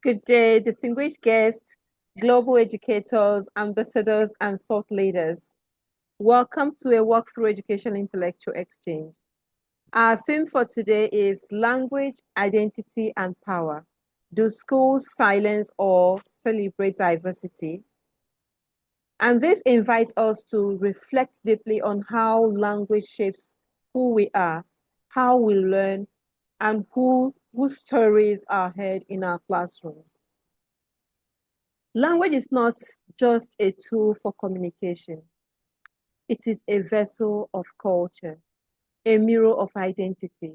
Good day, distinguished guests, global educators, ambassadors, and thought leaders. Welcome to a walkthrough education intellectual exchange. Our theme for today is language, identity, and power. Do schools silence or celebrate diversity? And this invites us to reflect deeply on how language shapes who we are, how we learn, and whose stories are heard in our classrooms. Language is not just a tool for communication. It is a vessel of culture, a mirror of identity,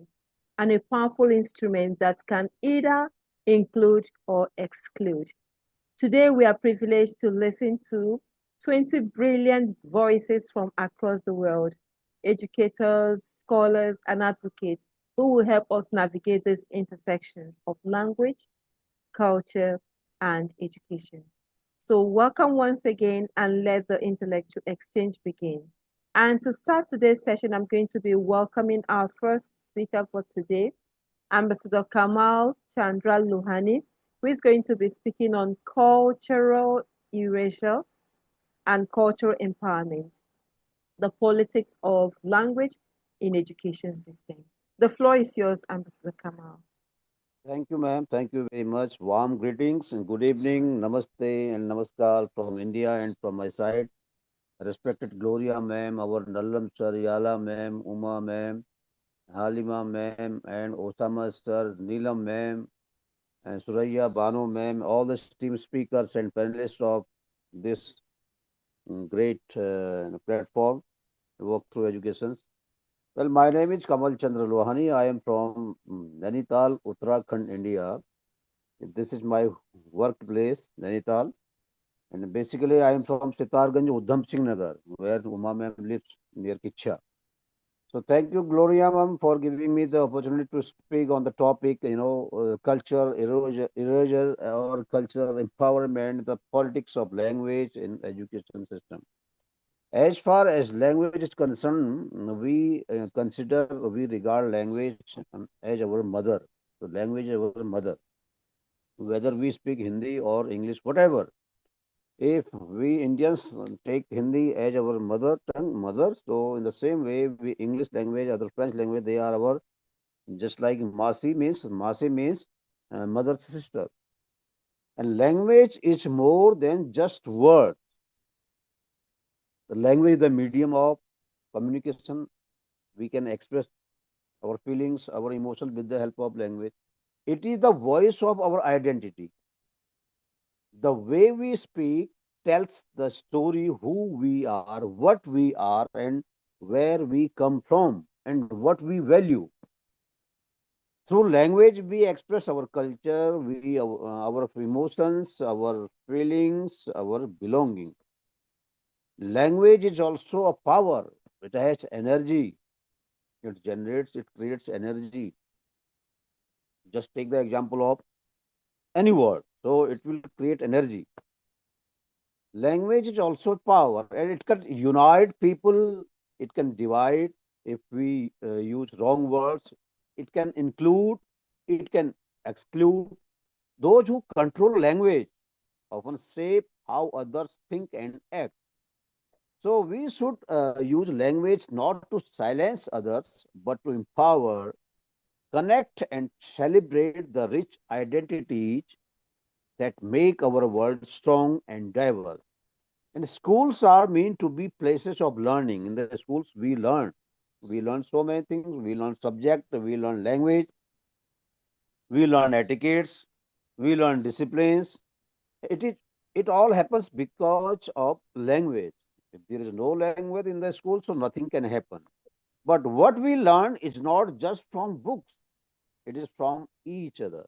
and a powerful instrument that can either include or exclude. Today, we are privileged to listen to 20 brilliant voices from across the world, educators, scholars, and advocates who will help us navigate these intersections of language, culture, and education. So welcome once again and let the intellectual exchange begin. And to start today's session, I'm going to be welcoming our first speaker for today, Ambassador Kamal Chandra Luhani, who is going to be speaking on cultural erasure and cultural empowerment, the politics of language in education system. The floor is yours, Ambassador Kamal. Thank you, ma'am. Thank you very much. Warm greetings and good evening. Namaste and namaskar from India and from my side. Respected Gloria, ma'am, our Nallam sir, Yala, ma'am, Uma, ma'am, Halima, ma'am, and Osama, sir, Neelam, ma'am, and Suraya, Banu, ma'am, all the esteemed speakers and panelists of this great platform, Walk Through Education. Well, my name is Kamal Chandra Lohani. I am from Nainital, Uttarakhand, India. This is my workplace, Nainital. And basically, I am from Sitarganj, Udham Singh Nagar, where Uma ma'am lives near Kicha. So thank you, Gloria ma'am, for giving me the opportunity to speak on the topic, culture, erasure or cultural empowerment, the politics of language in education system. As far as language is concerned, we regard language as our mother. So language is our mother. Whether we speak Hindi or English, whatever. If we Indians take Hindi as our mother tongue, mother, so in the same way, we English language, other French language, they are our, just like Masi means mother's sister. And language is more than just word. The language is the medium of communication. We can express our feelings, our emotions with the help of language. It is the voice of our identity. The way we speak tells the story who we are, what we are, and where we come from, and what we value. Through language, we express our culture, our emotions, our feelings, our belonging. Language is also a power. It has energy. It generates, it creates energy. Just take the example of any word. So it will create energy. Language is also power, and it can unite people, it can divide if we use wrong words, it can include, it can exclude. Those who control language often shape how others think and act. So we should use language not to silence others, but to empower, connect, and celebrate the rich identities that make our world strong and diverse. And schools are meant to be places of learning. In the schools, we learn. We learn so many things. We learn subject. We learn language. We learn etiquettes. We learn disciplines. It is. It all happens because of language. If there is no language in the school, so nothing can happen. But what we learn is not just from books. It is from each other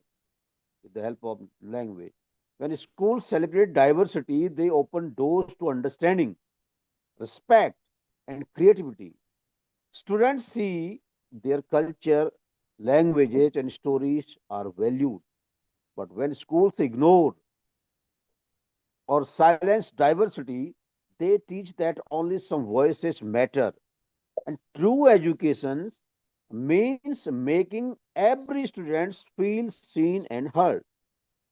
with the help of language. When schools celebrate diversity, they open doors to understanding, respect, and creativity. Students see their culture, languages, and stories are valued. But when schools ignore or silence diversity, they teach that only some voices matter. And true education means making every student feel seen and heard.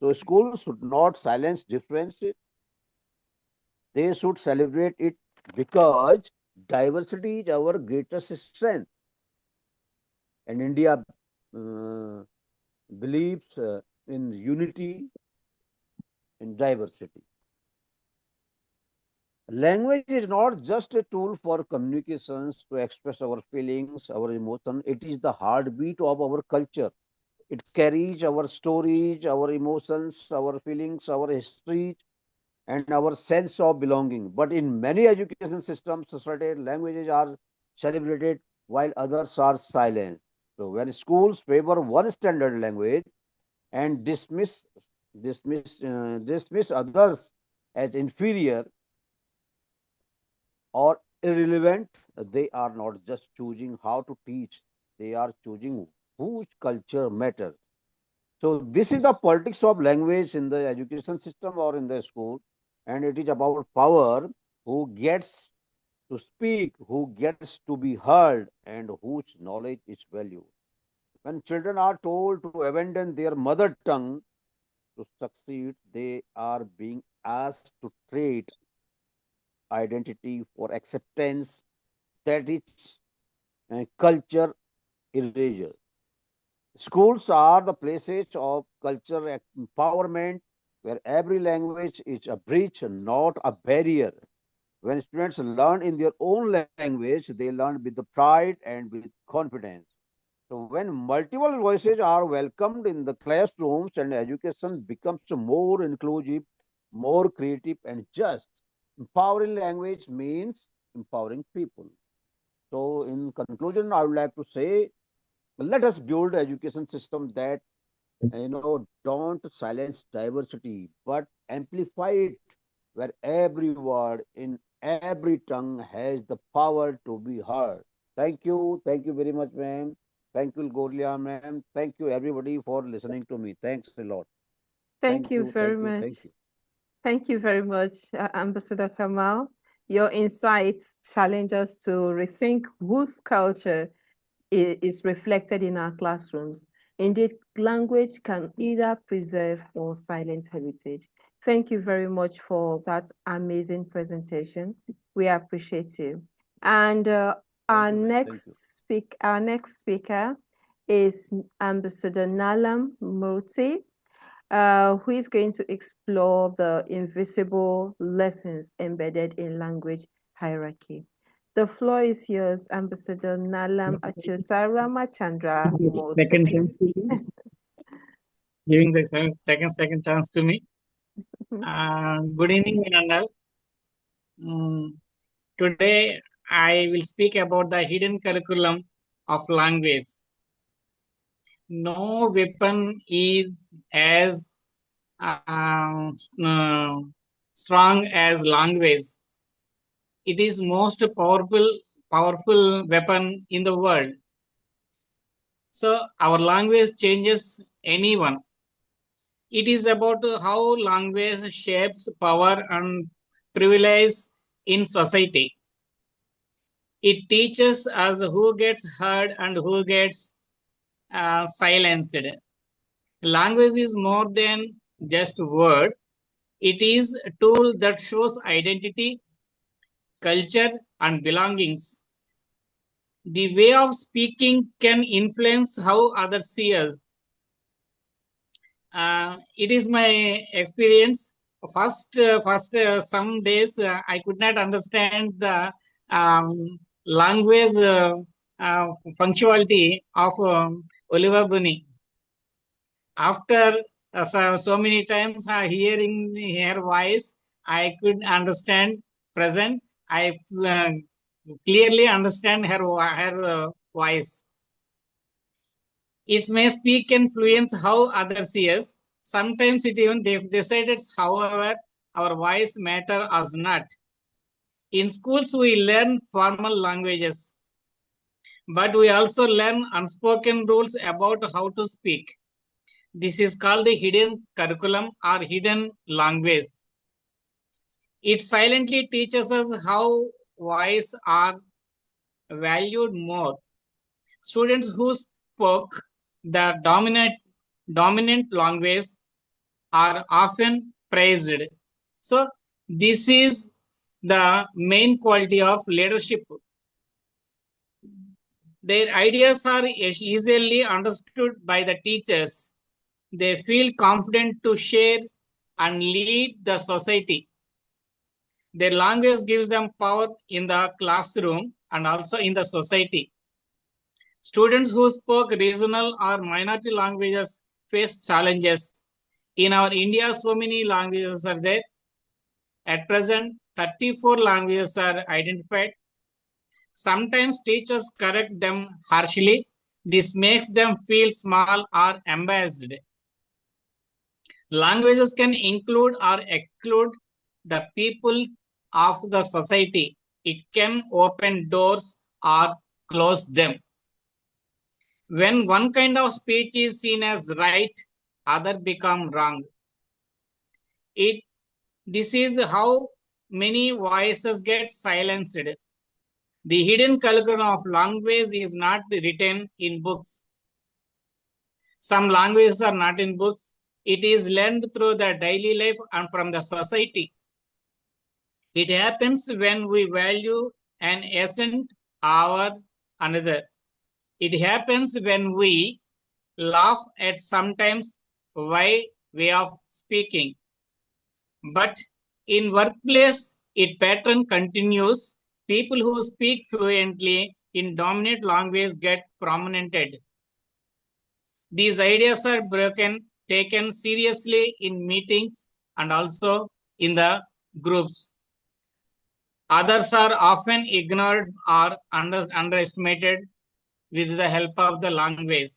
So schools should not silence difference. They should celebrate it because diversity is our greatest strength. And India uh, believes in unity in diversity. Language is not just a tool for communications to express our feelings, our emotion. It is the heartbeat of our culture. It carries our stories, our emotions, our feelings, our history, and our sense of belonging. But in many education systems, society, languages are celebrated while others are silenced. So when schools favor one standard language and dismiss others as inferior or irrelevant, they are not just choosing how to teach; they are choosing whose culture matters. So this is the politics of language in the education system or in the school, and it is about power, who gets to speak, who gets to be heard, and whose knowledge is valued. When children are told to abandon their mother tongue to succeed, they are being asked to trade identity for acceptance. That is culture erasure. Schools are the places of culture empowerment where every language is a bridge, not a barrier. When students learn in their own language, they learn with the pride and with confidence. So when multiple voices are welcomed in the classrooms and education becomes more inclusive, more creative and just. Empowering language means empowering people. So in conclusion, I would like to say, let us build an education system that don't silence diversity but amplify it, where every word in every tongue has the power to be heard. Thank you very much, ma'am. Thank you, Golia, ma'am. Thank you, everybody, for listening to me. Thanks a lot. Thank you very Thank much. you. Thank you very much, Ambassador Kamal. Your insights challenge us to rethink whose culture is reflected in our classrooms. Indeed, language can either preserve or silence heritage. Thank you very much for that amazing presentation. We appreciate you. And Thank you, ma'am. Thank you. our next speaker is Ambassador Nalam Murthy, who is going to explore the invisible lessons embedded in language hierarchy. The floor is yours, Ambassador Nalam Achyuta Ramachandra Second Murthy. chance to me, giving the second chance to me. Good evening, Vinandal. Today I will speak about the hidden curriculum of language. No weapon is as strong as language. It is most powerful weapon in the world. So our language changes anyone. It is about how language shapes power and privilege in society. It teaches us who gets heard and who gets silenced. Language is more than just word. It is a tool that shows identity, culture, and belongings. The way of speaking can influence how others see us. It is my experience. First, some days I could not understand the language uh, punctuality of Oliver Bunny. After so many times hearing her voice, I could understand present. I clearly understand her voice. It may speak and influence how others see us. Sometimes it even decides, however, our voice matter or not. In schools, we learn formal languages, but we also learn unspoken rules about how to speak. This is called the hidden curriculum or hidden language. It silently teaches us how voice are valued more. Students who spoke the dominant language are often praised. So, this is the main quality of leadership. Their ideas are easily understood by the teachers. They feel confident to share and lead the society. Their language gives them power in the classroom and also in the society. Students who spoke regional or minority languages face challenges. In our India, so many languages are there. At present, 34 languages are identified. Sometimes teachers correct them harshly. This makes them feel small or embarrassed. Languages can include or exclude the people of the society. It can open doors or close them. When one kind of speech is seen as right, other become wrong. This is how many voices get silenced. The hidden curriculum of language is not written in books. Some languages are not in books. It is learned through the daily life and from the society. It happens when we value an accent over another. It happens when we laugh at sometimes way of speaking. But in workplace, it pattern continues. People who speak fluently in dominant language get prominented. These ideas are taken seriously in meetings and also in the groups. Others are often ignored or underestimated with the help of the language.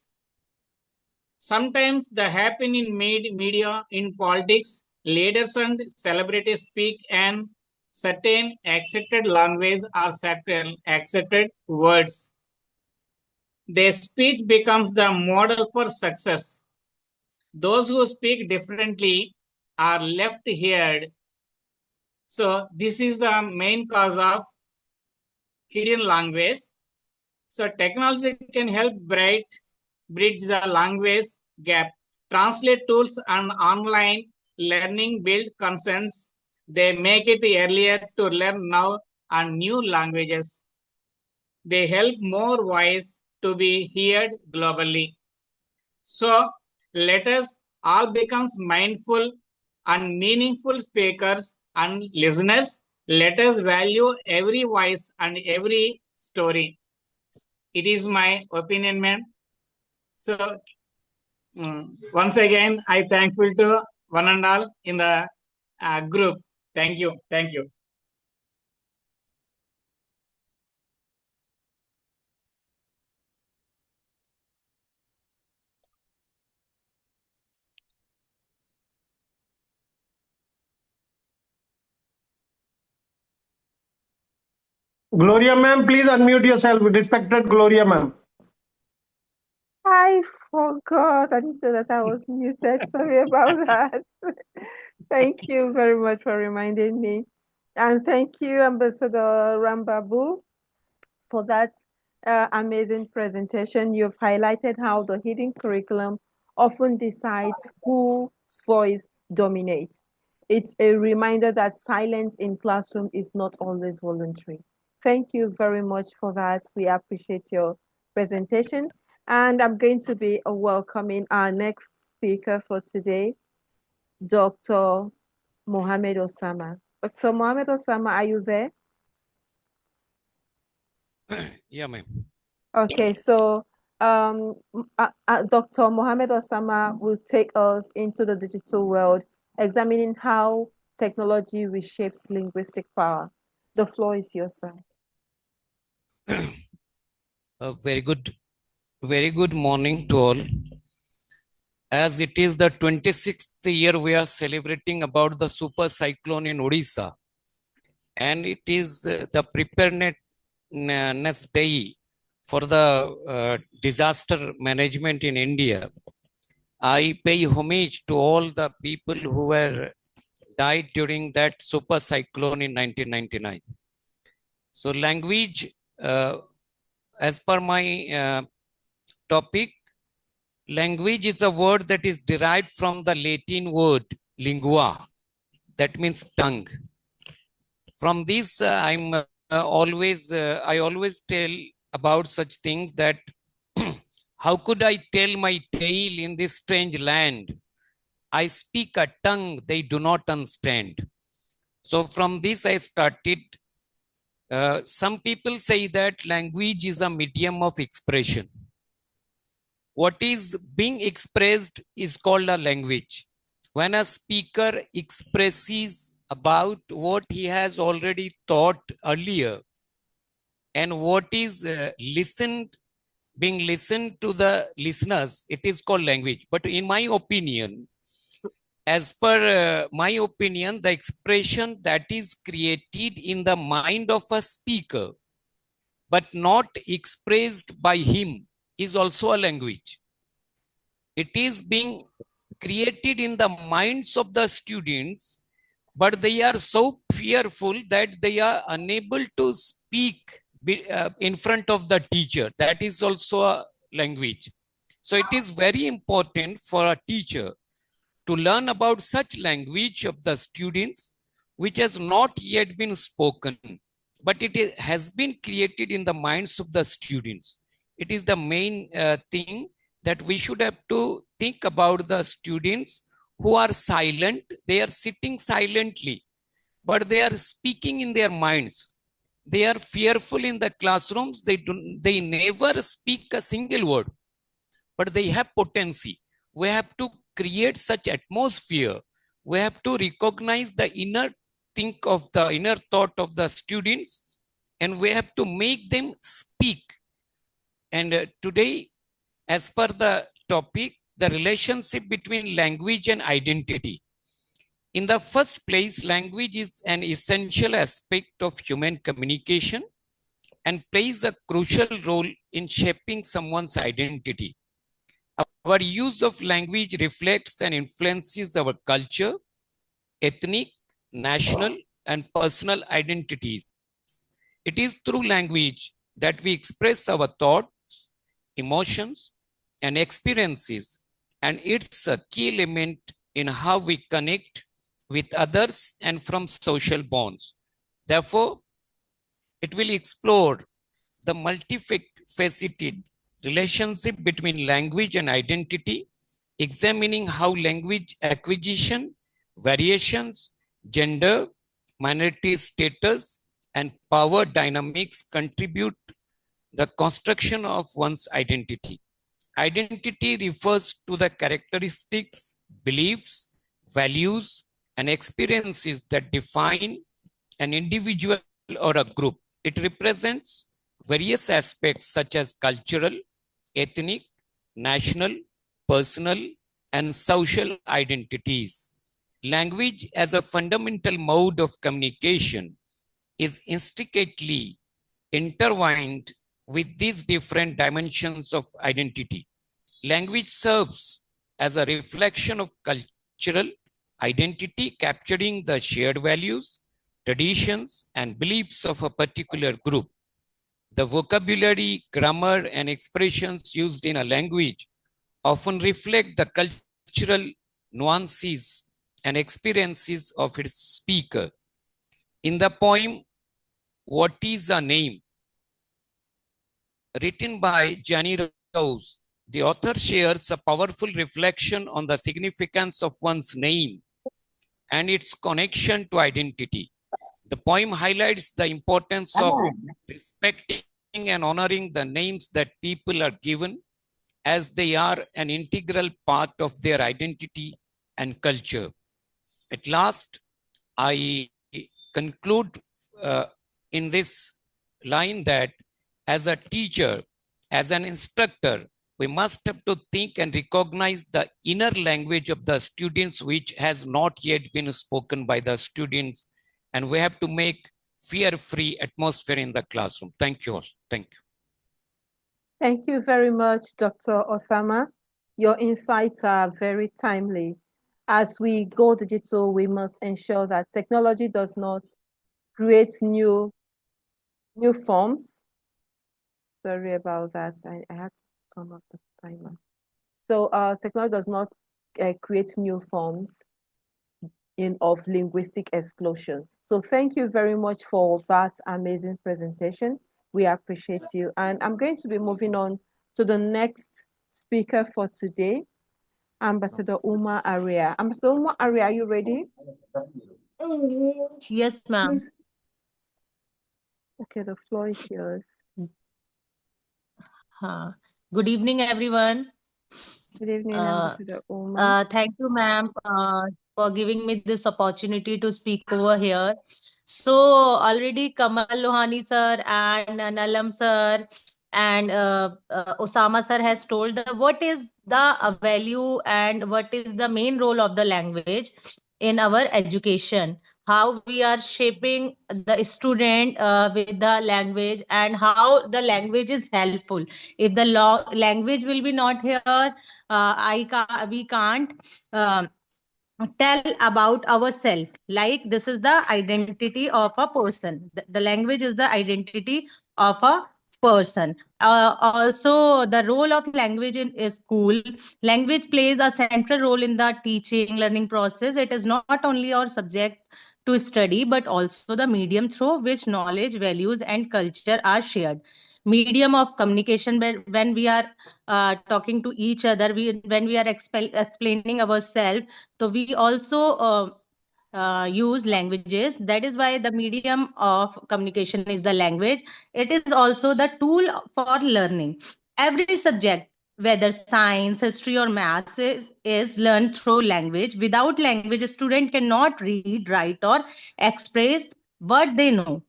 Sometimes the happen in media, in politics, leaders and celebrities speak an certain accepted language or certain accepted words. Their speech becomes the model for success. Those who speak differently are left heard. So this is the main cause of hidden language. So technology can help bridge the language gap. Translate tools and online learning build consents. They make it earlier to learn now and new languages. They help more voice to be heard globally. So let us all become mindful and meaningful speakers and listeners. Let us value every voice and every story. It is my opinion, ma'am. So once again, I thankful to one and all in the group. Thank you. Thank you. Gloria ma'am, please unmute yourself. Respected Gloria ma'am. I forgot. I didn't know that I was muted. Sorry about that. Thank you very much for reminding me. And thank you, Ambassador Rambabu, for that amazing presentation. You've highlighted how the hidden curriculum often decides whose voice dominates. It's a reminder that silence in classroom is not always voluntary. Thank you very much for that. We appreciate your presentation. And I'm going to be welcoming our next speaker for today, Dr. Mohamed Osama. Dr. Mohamed Osama, are you there? Yeah, ma'am. Okay, so Dr. Mohamed Osama will take us into the digital world, examining how technology reshapes linguistic power. The floor is yours, sir. Very good morning to all. As it is the 26th year we are celebrating about the super cyclone in Odisha, and it is the preparedness day for the disaster management in India. I pay homage to all the people who were died during that super cyclone in 1999. So language, as per my topic, Language is a word that is derived from the Latin word lingua, that means tongue. From this, I always tell about such things that how could I tell my tale in this strange land? I speak a tongue they do not understand. So from this, I started. Some people say that language is a medium of expression. What is being expressed is called a language. When a speaker expresses about what he has already thought earlier and what is being listened to the listeners, it is called language. But in my opinion, as per my opinion, the expression that is created in the mind of a speaker but not expressed by him is also a language. It is being created in the minds of the students, but they are so fearful that they are unable to speak in front of the teacher. That is also a language. So it is very important for a teacher to learn about such language of the students which has not yet been spoken, but has been created in the minds of the students. It is the main thing that we should have to think about the students who are silent. They are sitting silently, but they are speaking in their minds. They are fearful in the classrooms. They never speak a single word, but they have potency. We have to create such atmosphere. We have to recognize the inner inner thought of the students, and we have to make them speak. And today, as per the topic, the relationship between language and identity. In the first place, language is an essential aspect of human communication and plays a crucial role in shaping someone's identity. Our use of language reflects and influences our culture, ethnic, national, and personal identities. It is through language that we express our thoughts, emotions, and experiences, and it's a key element in how we connect with others and from social bonds. Therefore, it will explore the multifaceted relationship between language and identity, examining how language acquisition, variations, gender, minority status, and power dynamics contribute the construction of one's identity. Identity refers to the characteristics, beliefs, values, and experiences that define an individual or a group. It represents various aspects such as cultural, ethnic, national, personal, and social identities. Language as a fundamental mode of communication is intricately intertwined with these different dimensions of identity. Language serves as a reflection of cultural identity, capturing the shared values, traditions, and beliefs of a particular group. The vocabulary, grammar, and expressions used in a language often reflect the cultural nuances and experiences of its speaker. In the poem, What is a Name, written by Gianni Rose, the author shares a powerful reflection on the significance of one's name and its connection to identity. The poem highlights the importance of respecting and honoring the names that people are given, as they are an integral part of their identity and culture. At last, I conclude in this line that as a teacher, as an instructor, we must have to think and recognize the inner language of the students, which has not yet been spoken by the students. And we have to make fear-free atmosphere in the classroom. Thank you all. Thank you. Thank you very much, Dr. Osama. Your insights are very timely. As we go digital, we must ensure that technology does not create new forms. Sorry about that. I had to turn off the timer. So technology does not create new forms of linguistic exclusion. So thank you very much for that amazing presentation. We appreciate you. And I'm going to be moving on to the next speaker for today, Ambassador Uma Aria. Ambassador Uma Aria, are you ready? Yes, ma'am. Okay, the floor is yours. Good evening, everyone. Good evening, Ambassador Uma. Thank you, ma'am, for giving me this opportunity to speak over here. So already Kamal Lohani sir and Nalam sir and Osama sir has told what is the value and what is the main role of the language in our education, how we are shaping the student with the language and how the language is helpful. If the language will be not here, we can't um tell about ourselves. Like this is the identity of a person. The language is the identity of a person. Also, the role of language in a school. Language plays a central role in the teaching, learning process. It is not only our subject to study, but also the medium through which knowledge, values, and culture are shared. Medium of communication when we are talking to each other, when we are explaining ourselves, so we also use languages. That is why the medium of communication is the language. It is also the tool for learning. Every subject, whether science, history, or maths, is learned through language. Without language, a student cannot read, write, or express what they know.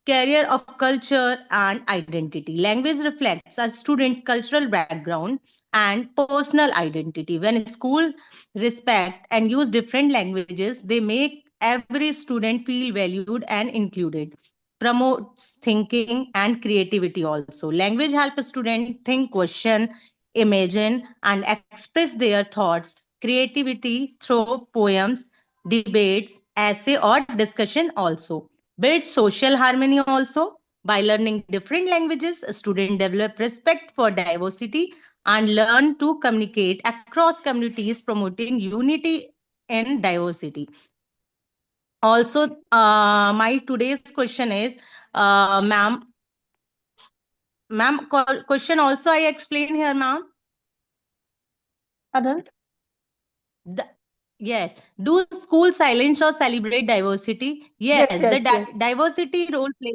Career of culture and identity. Language reflects a student's cultural background and personal identity. When school respect and use different languages, they make every student feel valued and included. Promotes thinking and creativity also. Language helps students think, question, imagine, and express their thoughts. Creativity through poems, debates, essay, or discussion also. Build social harmony also. By learning different languages, a student develop respect for diversity and learn to communicate across communities, promoting unity in diversity. Also, my today's question is, ma'am, question also I explain here, ma'am. Pardon? The, yes. Do school silence or celebrate diversity? Yes, Yes, the yes, yes. diversity role play.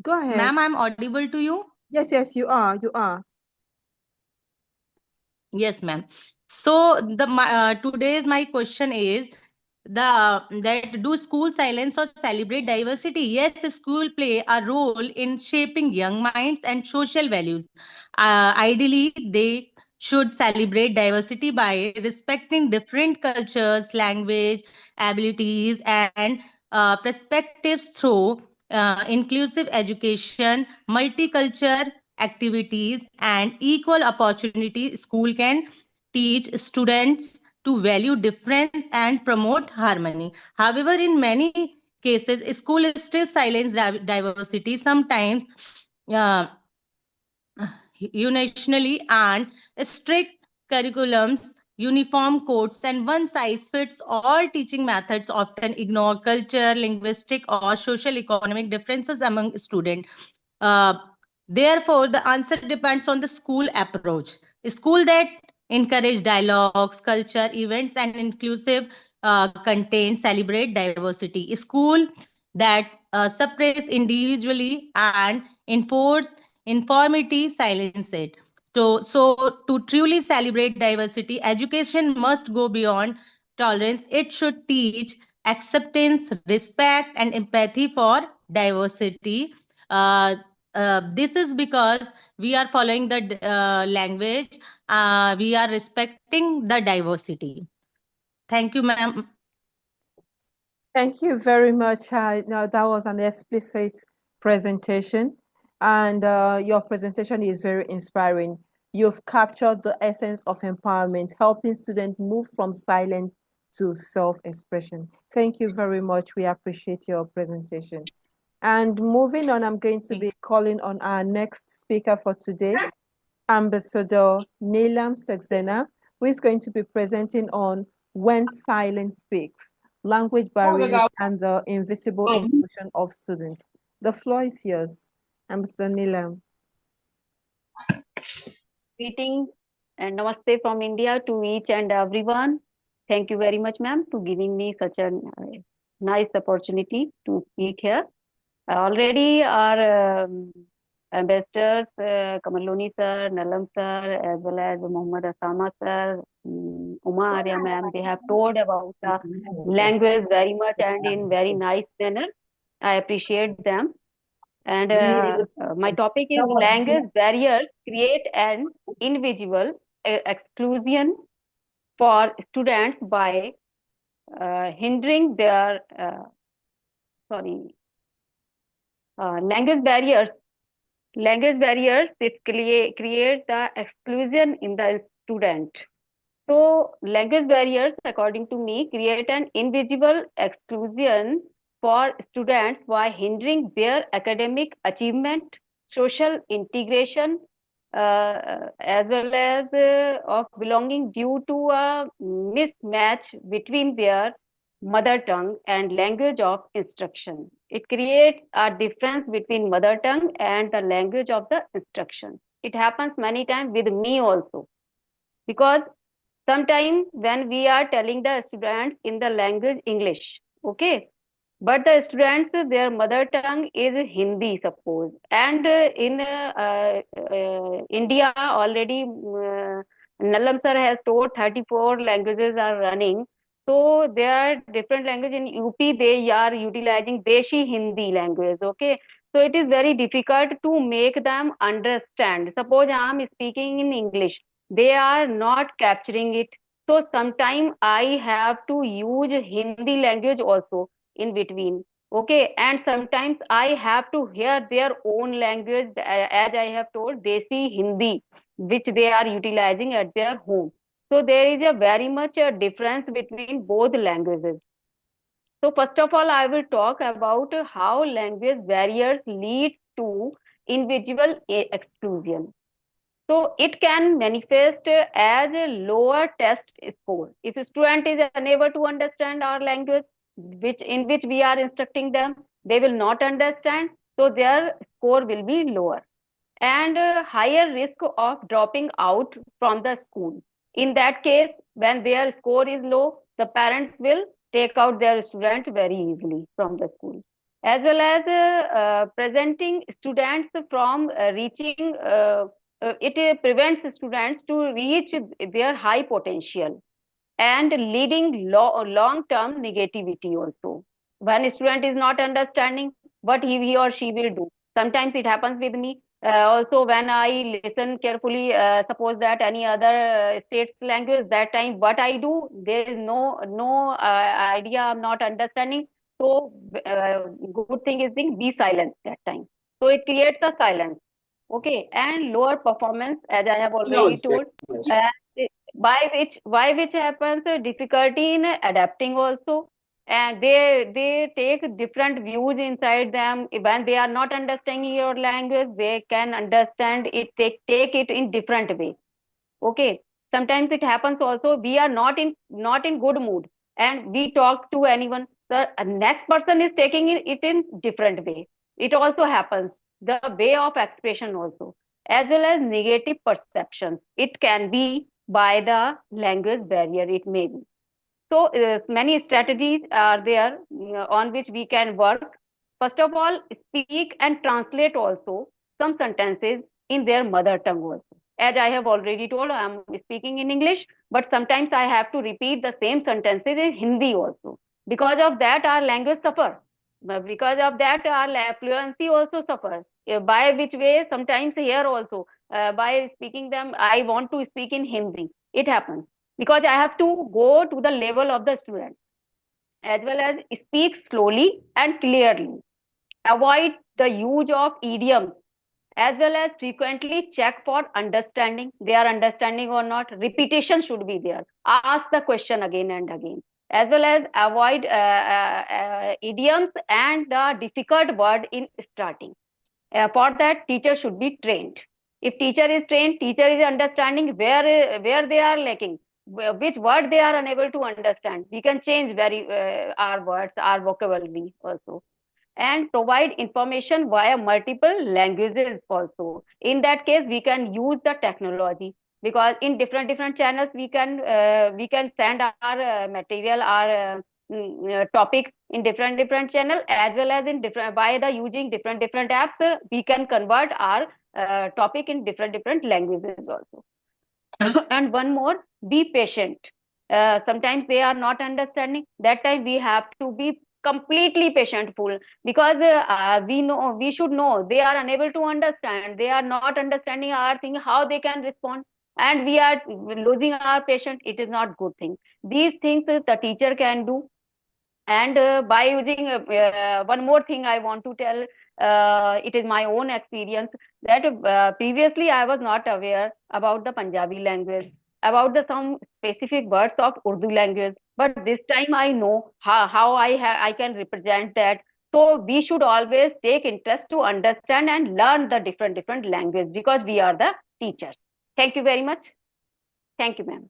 Go ahead. Ma'am, I'm audible to you? Yes, yes, you are. You are. Yes, ma'am. So today's my question is that do school silence or celebrate diversity? Yes, school play a role in shaping young minds and social values. Ideally, they should celebrate diversity by respecting different cultures, language, abilities, and perspectives through inclusive education, multicultural activities, and equal opportunity. School can teach students to value difference and promote harmony. However, in many cases, school still silence diversity. Sometimes unilaterally, and strict curriculums, uniform codes, and one size fits all teaching methods often ignore culture, linguistic, or social economic differences among students. Uh, Therefore, the answer depends on the school approach. A school that encourage dialogues, culture, events, and inclusive content celebrate diversity. A school that suppress individually and enforce informity silence it. So to truly celebrate diversity, education must go beyond tolerance. It should teach acceptance, respect, and empathy for diversity. Uh, this is because we are following the language, we are respecting the diversity. Thank you, ma'am. Thank you very much. Now that was an explicit presentation, and your presentation is very inspiring. You've captured the essence of empowerment, helping students move from silence to self-expression. Thank you very much. We appreciate your presentation. And moving on, I'm going to be calling on our next speaker for today, Ambassador Neelam Saxena, who is going to be presenting on When Silence Speaks, Language Barriers and the Invisible Inclusion of Students. The floor is yours, Ambassador Neelam. Greetings and namaste from India to each and everyone. Thank you very much, ma'am, to giving me such a nice opportunity to speak here. Already our ambassadors, Kamaloni sir, Nalam sir, as well as Muhammad Asama sir, Uma Arya ma'am, they have told about the language very much and in very nice manner. I appreciate them. And my topic is language barriers create an invisible exclusion for students by hindering their language barriers. Language barriers it create the exclusion in the student. So language barriers, according to me, create an invisible exclusion for students by hindering their academic achievement, social integration, as well as of belonging due to a mismatch between their mother tongue and language of instruction. It creates a difference between mother tongue and the language of the instruction. It happens many times with me also, because sometimes when we are telling the students in the language English, okay, but the students their mother tongue is Hindi, suppose, and in India already Nallam sir has told 34 languages are running. So there are different languages in UP. They are utilizing Deshi Hindi language. Okay, so it is very difficult to make them understand. Suppose I am speaking in English, they are not capturing it. So sometimes I have to use Hindi language also in between. Okay, and sometimes I have to hear their own language, as I have told, Desi Hindi, which they are utilizing at their home. So there is a very much a difference between both languages. So first of all, I will talk about how language barriers lead to individual exclusion. So it can manifest as a lower test score. If a student is unable to understand our language, in which we are instructing them, they will not understand, so their score will be lower. And higher risk of dropping out from the school. In that case, when their score is low, the parents will take out their student very easily from the school. As well as presenting students from reaching it prevents students to reach their high potential and leading long-term negativity also. When a student is not understanding, what he or she will do. Sometimes it happens with me. Also, when I listen carefully, suppose that any other state's language, that time what I do, there is no idea, I'm not understanding. So good thing is being be silent that time. So it creates a silence. Okay, and lower performance, as I have already told, and by which happens a difficulty in adapting also, and they take different views inside them. When they are not understanding your language, they can understand it, take it in different way. Okay, sometimes it happens also, we are not in good mood and we talk to anyone, the next person is taking it in different way. It also happens, the way of expression also, as well as negative perceptions. It can be by the language barrier, it may be. So many strategies are there on which we can work. First of all, speak and translate also some sentences in their mother tongue also. As I have already told, I am speaking in English, but sometimes I have to repeat the same sentences in Hindi also. Because of that, our language suffers. Because of that, our fluency also suffers. By which way, sometimes here also, by speaking them, I want to speak in Hindi. It happens because I have to go to the level of the student, as well as speak slowly and clearly. Avoid the use of idioms, as well as frequently check for understanding. They are understanding or not. Repetition should be there. Ask the question again and again. as well as avoid idioms and the difficult word in starting. For that, teacher should be trained. If teacher is trained, teacher is understanding where they are lacking, which word they are unable to understand. We can change very our words, our vocabulary also, and provide information via multiple languages also. In that case, we can use the technology, because in different channels we can send our material, our topics in different channel, as well as in different, by the using different apps, we can convert our topic in different languages also. And one more, be patient. Sometimes they are not understanding, that time we have to be completely patientful, because we should know they are unable to understand, they are not understanding our thing, how they can respond, and we are losing our patient. It is not good thing. These things the teacher can do. And by using one more thing I want to tell, it is my own experience, that previously I was not aware about the Punjabi language, about the some specific words of Urdu language, but this time I know how I can represent that. So we should always take interest to understand and learn the different language, because we are the teachers. Thank you very much. Thank you, ma'am.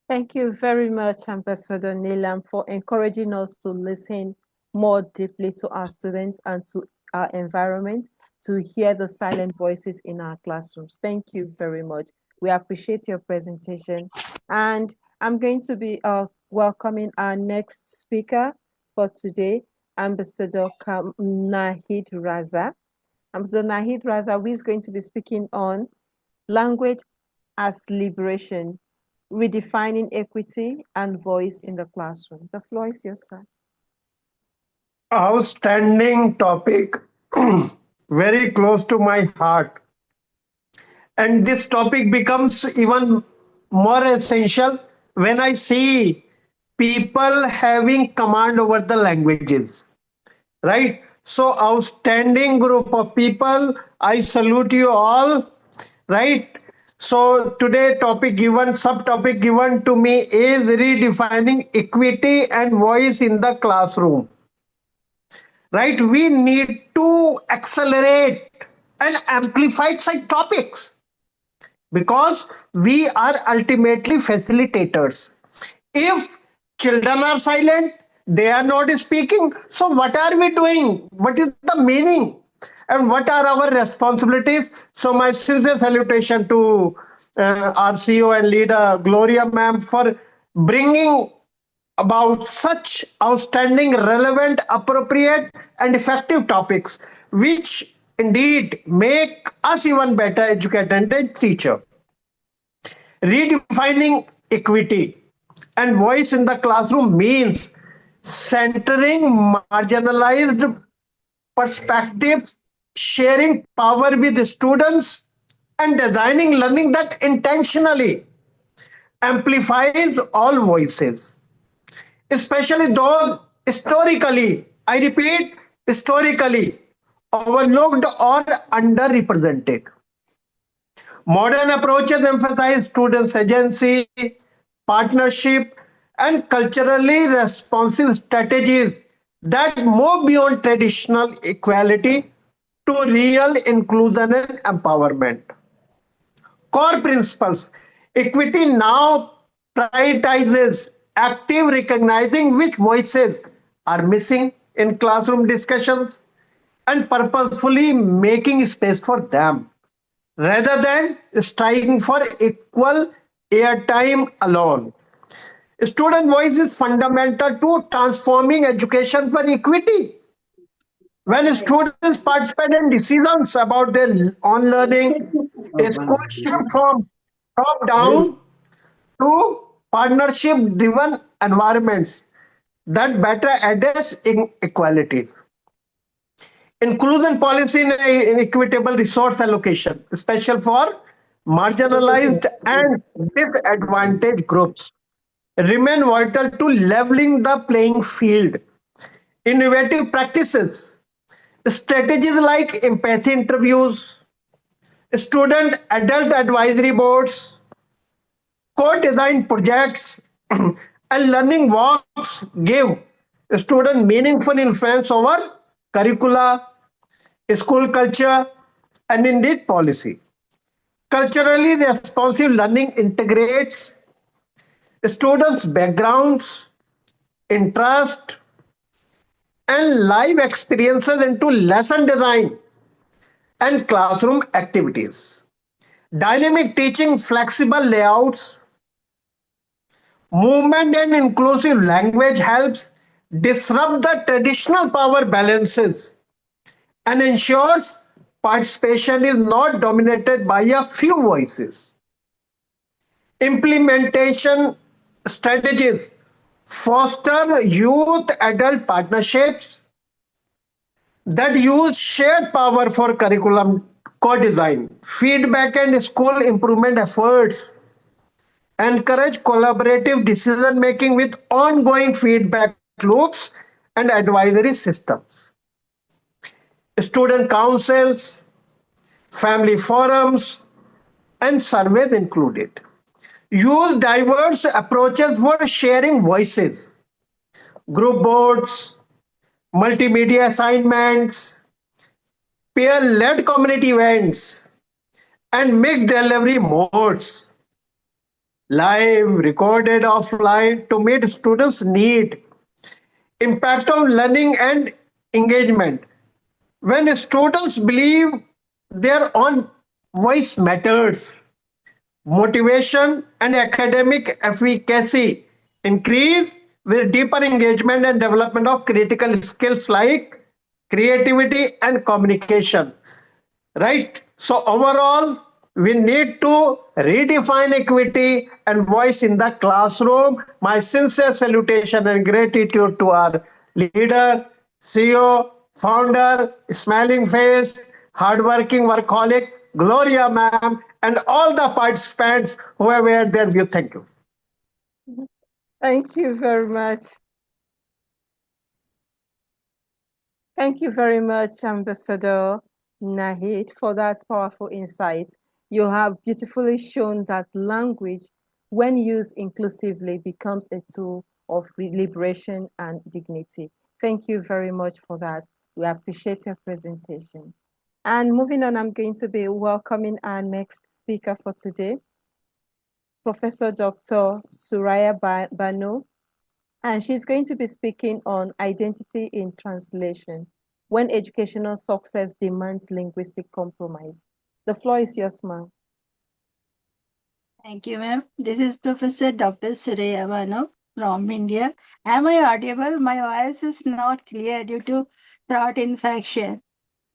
Thank you very much, Ambassador Neelam, for encouraging us to listen more deeply to our students and to our environment, to hear the silent voices in our classrooms. Thank you very much. We appreciate your presentation. And I'm going to be welcoming our next speaker for today, Ambassador Nahid Raza. Ambassador Nahid Raza, who is going to be speaking on language as liberation, redefining equity and voice in the classroom. The floor is yours, sir. Outstanding topic, very close to my heart. And this topic becomes even more essential when I see people having command over the languages, right? So, outstanding group of people. I salute you all, right? So, today subtopic given to me is redefining equity and voice in the classroom, right? We need to accelerate and amplify such topics, because we are ultimately facilitators. If children are silent, they are not speaking, so what are we doing? What is the meaning? And what are our responsibilities? So, my sincere salutation to our CEO and leader, Gloria ma'am, for bringing about such outstanding, relevant, appropriate, and effective topics, which indeed make us even better educated and teacher. Redefining equity and voice in the classroom means centering marginalized perspectives, sharing power with students, and designing learning that intentionally amplifies all voices, especially those historically, I repeat, historically overlooked or underrepresented. Modern approaches emphasize students' agency, partnership, and culturally responsive strategies that move beyond traditional equality to real inclusion and empowerment. Core principles. Equity now prioritizes active recognizing which voices are missing in classroom discussions and purposefully making space for them, rather than striving for equal airtime alone. Student voice is fundamental to transforming education for equity. When students participate in decisions about their own learning, a school shift from top down to partnership driven environments that better address inequalities. Inclusion policy in equitable resource allocation, especially for marginalized and disadvantaged groups, remain vital to leveling the playing field. Innovative practices, strategies like empathy interviews, student adult advisory boards, co-design projects, And learning walks give student meaningful influence over curricula, school culture, and indeed policy. Culturally responsive learning integrates students' backgrounds, interest, and life experiences into lesson design and classroom activities. Dynamic teaching, flexible layouts, movement, and inclusive language helps disrupt the traditional power balances and ensures participation is not dominated by a few voices. Implementation strategies foster youth adult partnerships that use shared power for curriculum co-design, feedback and school improvement efforts, encourage collaborative decision making with ongoing feedback loops and advisory systems, student councils, family forums, and surveys included. Use diverse approaches for sharing voices, group boards, multimedia assignments, peer led community events, and mixed delivery modes, live, recorded, offline to meet students' need, impact on learning and engagement. When students believe their own voice matters, motivation and academic efficacy increase with deeper engagement and development of critical skills like creativity and communication. Right? So, overall, we need to redefine equity and voice in the classroom. My sincere salutation and gratitude to our leader, CEO, founder, smiling face, hardworking workaholic, Gloria ma'am, and all the participants who have aired their view. Thank you. Thank you very much. Thank you very much, Ambassador Nahid, for that powerful insight. You have beautifully shown that language, when used inclusively, becomes a tool of liberation and dignity. Thank you very much for that. We appreciate your presentation. And moving on, I'm going to be welcoming our next speaker for today, Professor Dr. Suraya Bano, and she's going to be speaking on identity in translation when educational success demands linguistic compromise. The floor is yours, ma'am. Thank you, ma'am. This is Professor Dr. Suraya Bano from India. Am I audible? My voice is not clear due to throat infection.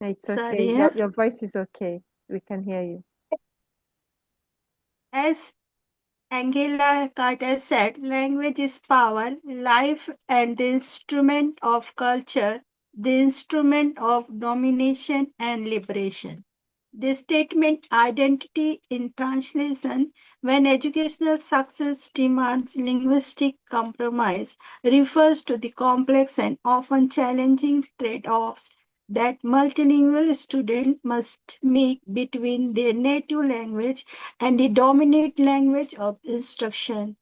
It's Sorry. okay. Your voice is okay. We can hear you. As Angela Carter said, language is power, life, and the instrument of culture, the instrument of domination and liberation. The statement identity in translation, when educational success demands linguistic compromise, refers to the complex and often challenging trade offs that multilingual students must make between their native language and the dominant language of instruction.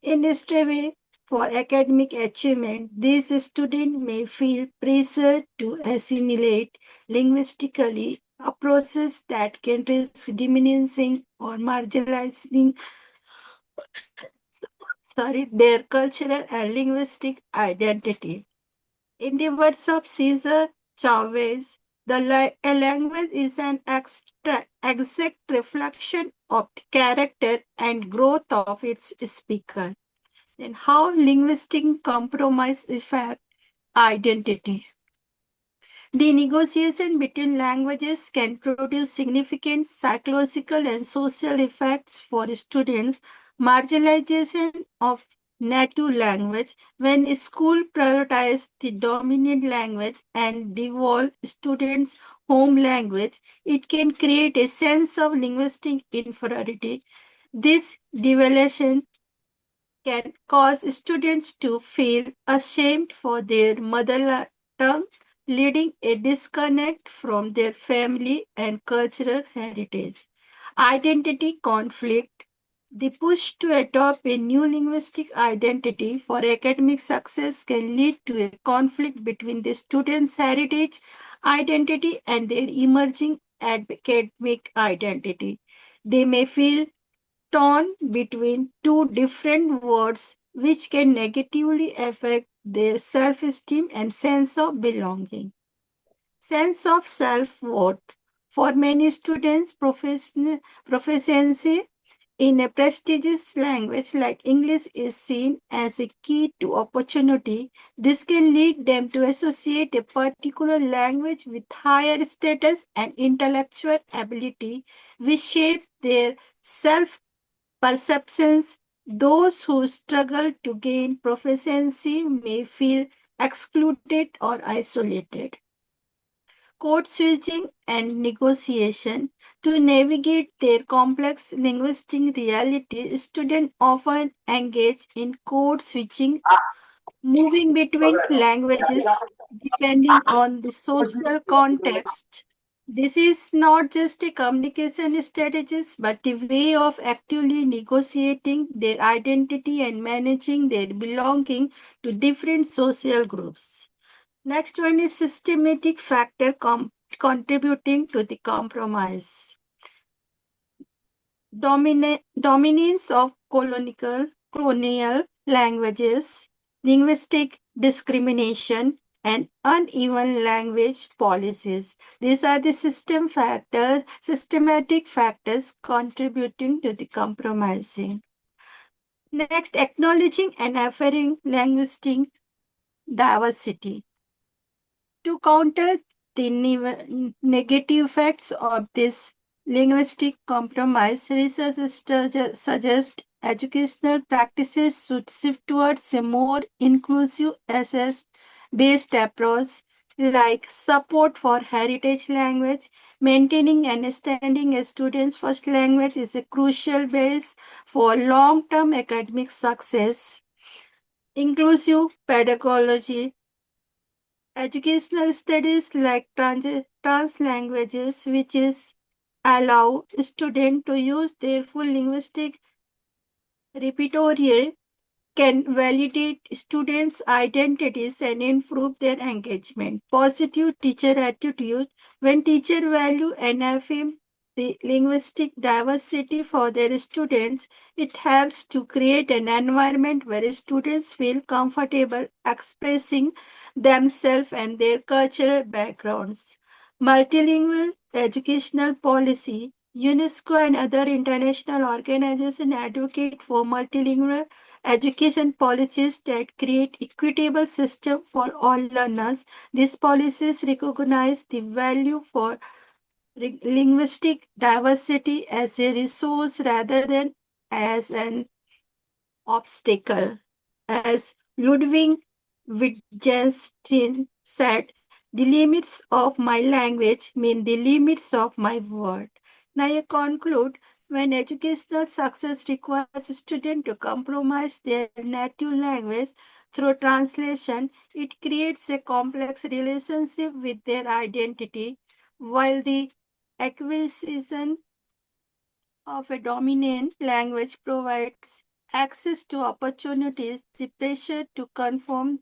In this way, for academic achievement, these students may feel pressure to assimilate linguistically, a process that can risk diminishing or marginalizing their cultural and linguistic identity. In the words of Cesar Chavez, a language is an exact reflection of the character and growth of its speaker. And how linguistic compromise affect identity. The negotiation between languages can produce significant psychological and social effects for students. Marginalization of native language when school prioritize the dominant language and devolve students' home language, it can create a sense of linguistic inferiority. This devaluation can cause students to feel ashamed for their mother tongue, leading a disconnect from their family and cultural heritage. Identity conflict. The push to adopt a new linguistic identity for academic success can lead to a conflict between the students' heritage identity and their emerging academic identity. They may feel torn between two different words, which can negatively affect their self esteem and sense of belonging. Sense of self worth. For many students, proficiency in a prestigious language like English is seen as a key to opportunity. This can lead them to associate a particular language with higher status and intellectual ability, which shapes their self perceptions. Those who struggle to gain proficiency may feel excluded or isolated. Code switching and negotiation. To navigate their complex linguistic reality, students often engage in code switching, moving between languages depending on the social context. This is not just a communication strategy, but a way of actively negotiating their identity and managing their belonging to different social groups. Next one is systematic factor contributing to the compromise. Dominance of colonial languages, linguistic discrimination, and uneven language policies. These are the systematic factors contributing to the compromising. Next, acknowledging and affirming linguistic diversity. To counter the negative effects of this linguistic compromise, research suggests educational practices should shift towards a more inclusive assess-based approach, like support for heritage language. Maintaining and understanding a student's first language is a crucial base for long-term academic success. Inclusive pedagogy. Educational studies like trans languages, which is allow students to use their full linguistic repertoire, can validate students' identities and improve their engagement. Positive teacher attitude. When teachers value and affirm the linguistic diversity for their students, it helps to create an environment where students feel comfortable expressing themselves and their cultural backgrounds. Multilingual educational policy. UNESCO and other international organizations advocate for multilingual education policies that create equitable system for all learners. These policies recognize the value for linguistic diversity as a resource rather than as an obstacle. As Ludwig Wittgenstein said, the limits of my language mean the limits of my world. Now I conclude, when educational success requires students to compromise their native language through translation, it creates a complex relationship with their identity, while the acquisition of a dominant language provides access to opportunities. The pressure to conform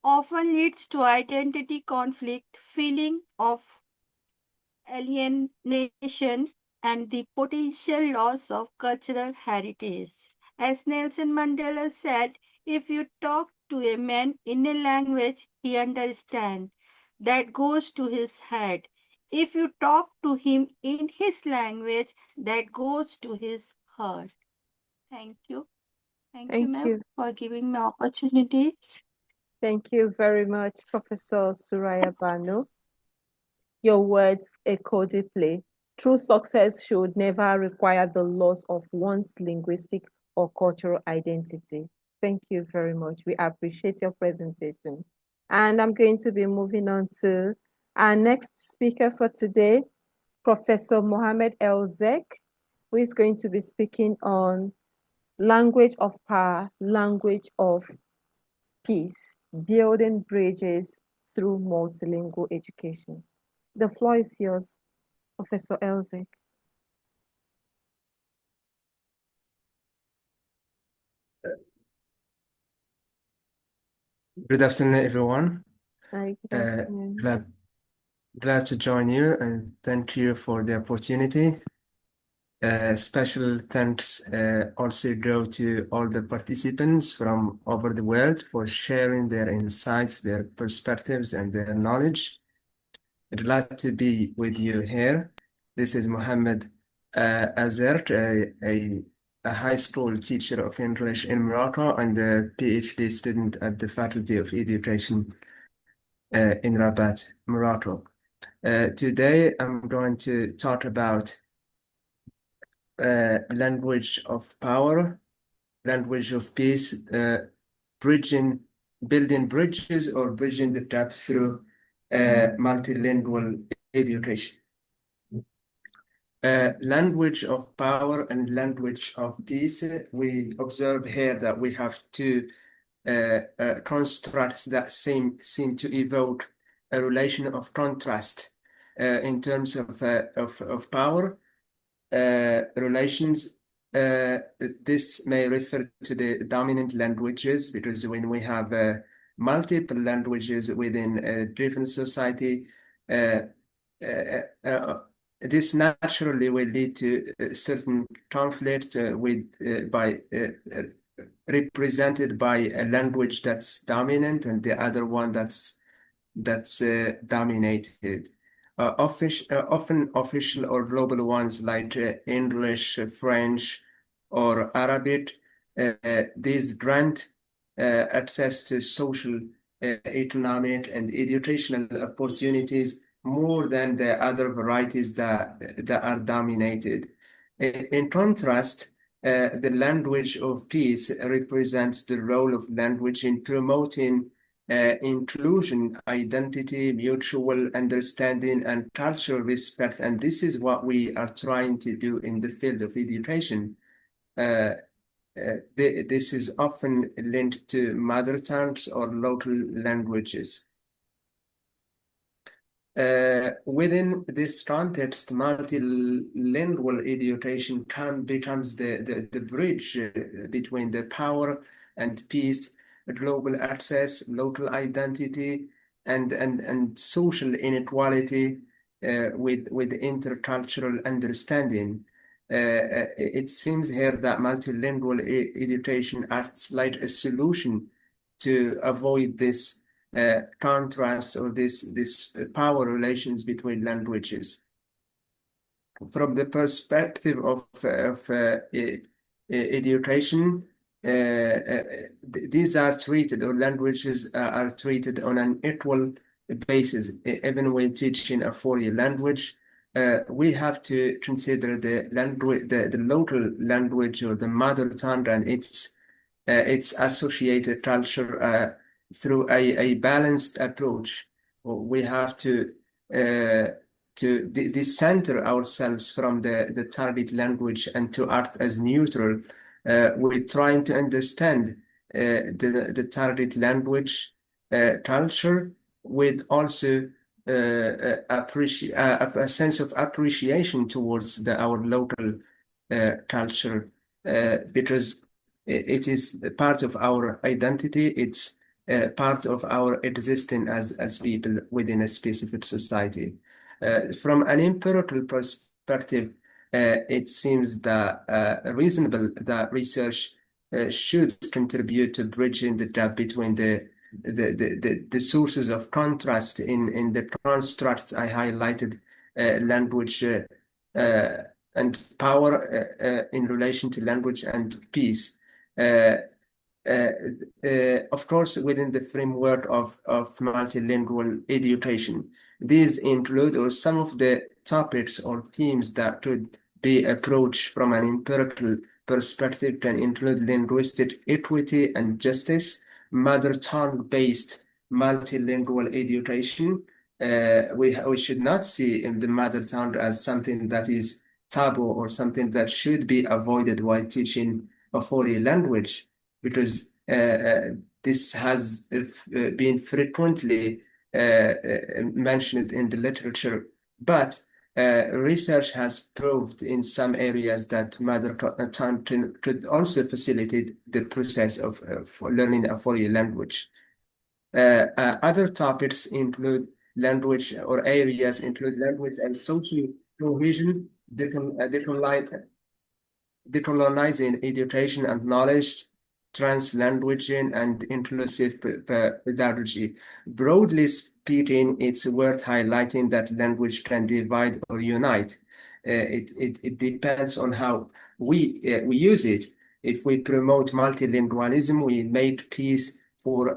often leads to identity conflict, feeling of alienation, and the potential loss of cultural heritage. As Nelson Mandela said, if you talk to a man in a language he understands, that goes to his head. If you talk to him in his language, that goes to his heart. Thank you. Thank you, Thank ma'am, you. for giving me opportunities. Thank you very much, Professor Suraya Banu. Your words echo deeply. True success should never require the loss of one's linguistic or cultural identity. Thank you very much. We appreciate your presentation. And I'm going to be moving on to our next speaker for today, Professor Mohamed Elzek, who is going to be speaking on language of power, language of peace, building bridges through multilingual education. The floor is yours, Professor Elzek. Good afternoon, everyone. Hi, good Uh, afternoon. glad to join you and thank you for the opportunity. Special thanks also go to all the participants from over the world for sharing their insights, their perspectives, and their knowledge. Glad to be with you here. This is Mohammed Azert, a high school teacher of English in Morocco and a PhD student at the Faculty of Education in Rabat, Morocco. Today, I'm going to talk about language of power, language of peace, building bridges or bridging the gap through multilingual education. Language of power and language of peace. We observe here that we have two constructs that seem to evoke a relation of contrast in terms of power relations. This may refer to the dominant languages, because when we have multiple languages within a driven society, this naturally will lead to certain conflict represented by a language that's dominant and the other one that's dominated. Often official or global ones like English, French, or Arabic. These grant access to social, economic, and educational opportunities more than the other varieties that are dominated. In contrast, the language of peace represents the role of language in promoting inclusion, identity, mutual understanding, and cultural respect. And this is what we are trying to do in the field of education. This is often linked to mother tongues or local languages. Within this context, multilingual education becomes the bridge between the power and peace, global access, local identity, and social inequality with intercultural understanding. It seems here that multilingual education acts like a solution to avoid this contrast or this power relations between languages. From the perspective of education, these are treated, or languages are treated on an equal basis. Even when teaching a foreign language, we have to consider the language, the local language or the mother tongue and its associated culture through a balanced approach. We have to decenter ourselves from the target language and to act as neutral. We're trying to understand the target language culture with also a sense of appreciation towards our local culture, because it is part of our identity. It's part of our existing as people within a specific society. From an empirical perspective, it seems that reasonable that research should contribute to bridging the gap between the sources of contrast in the constructs I highlighted, language and power in relation to language and peace. Of course, within the framework of multilingual education. These include, or some of the topics or themes that could be approached from an empirical perspective can include linguistic equity and justice, mother tongue-based multilingual education. We should not see the mother tongue as something that is taboo or something that should be avoided while teaching a foreign language, because this has been frequently mentioned in the literature. But research has proved in some areas that mother tongue could also facilitate the process of learning a foreign language. Other topics include language, or areas include language and social cohesion, decolonizing education and knowledge, translanguaging, and inclusive pedagogy. Broadly speaking, it's worth highlighting that language can divide or unite. It depends on how we use it. If we promote multilingualism, we make peace for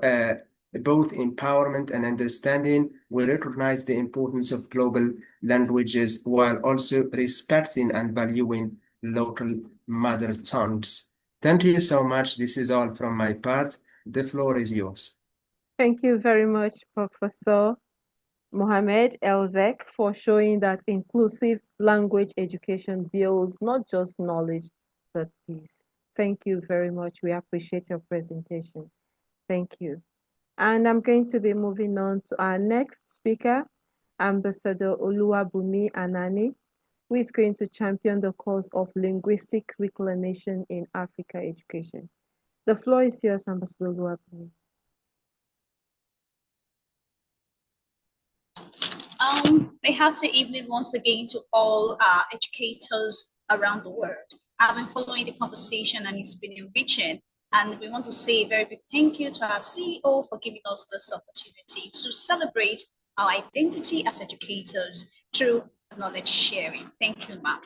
both empowerment and understanding. We recognize the importance of global languages while also respecting and valuing local mother tongues. Thank you so much. This is all from my part. The floor is yours. Thank you very much, Professor Mohamed Elzek, for showing that inclusive language education builds not just knowledge, but peace. Thank you very much. We appreciate your presentation. Thank you. And I'm going to be moving on to our next speaker, Ambassador Oluwabumi Anani, who is going to champion the cause of linguistic reclamation in Africa education. The floor is yours, Ambassador Oluwabumi. A hearty evening once again to all educators around the world. I've been following the conversation and it's been enriching. And we want to say a very big thank you to our CEO for giving us this opportunity to celebrate our identity as educators through knowledge sharing. Thank you, ma'am.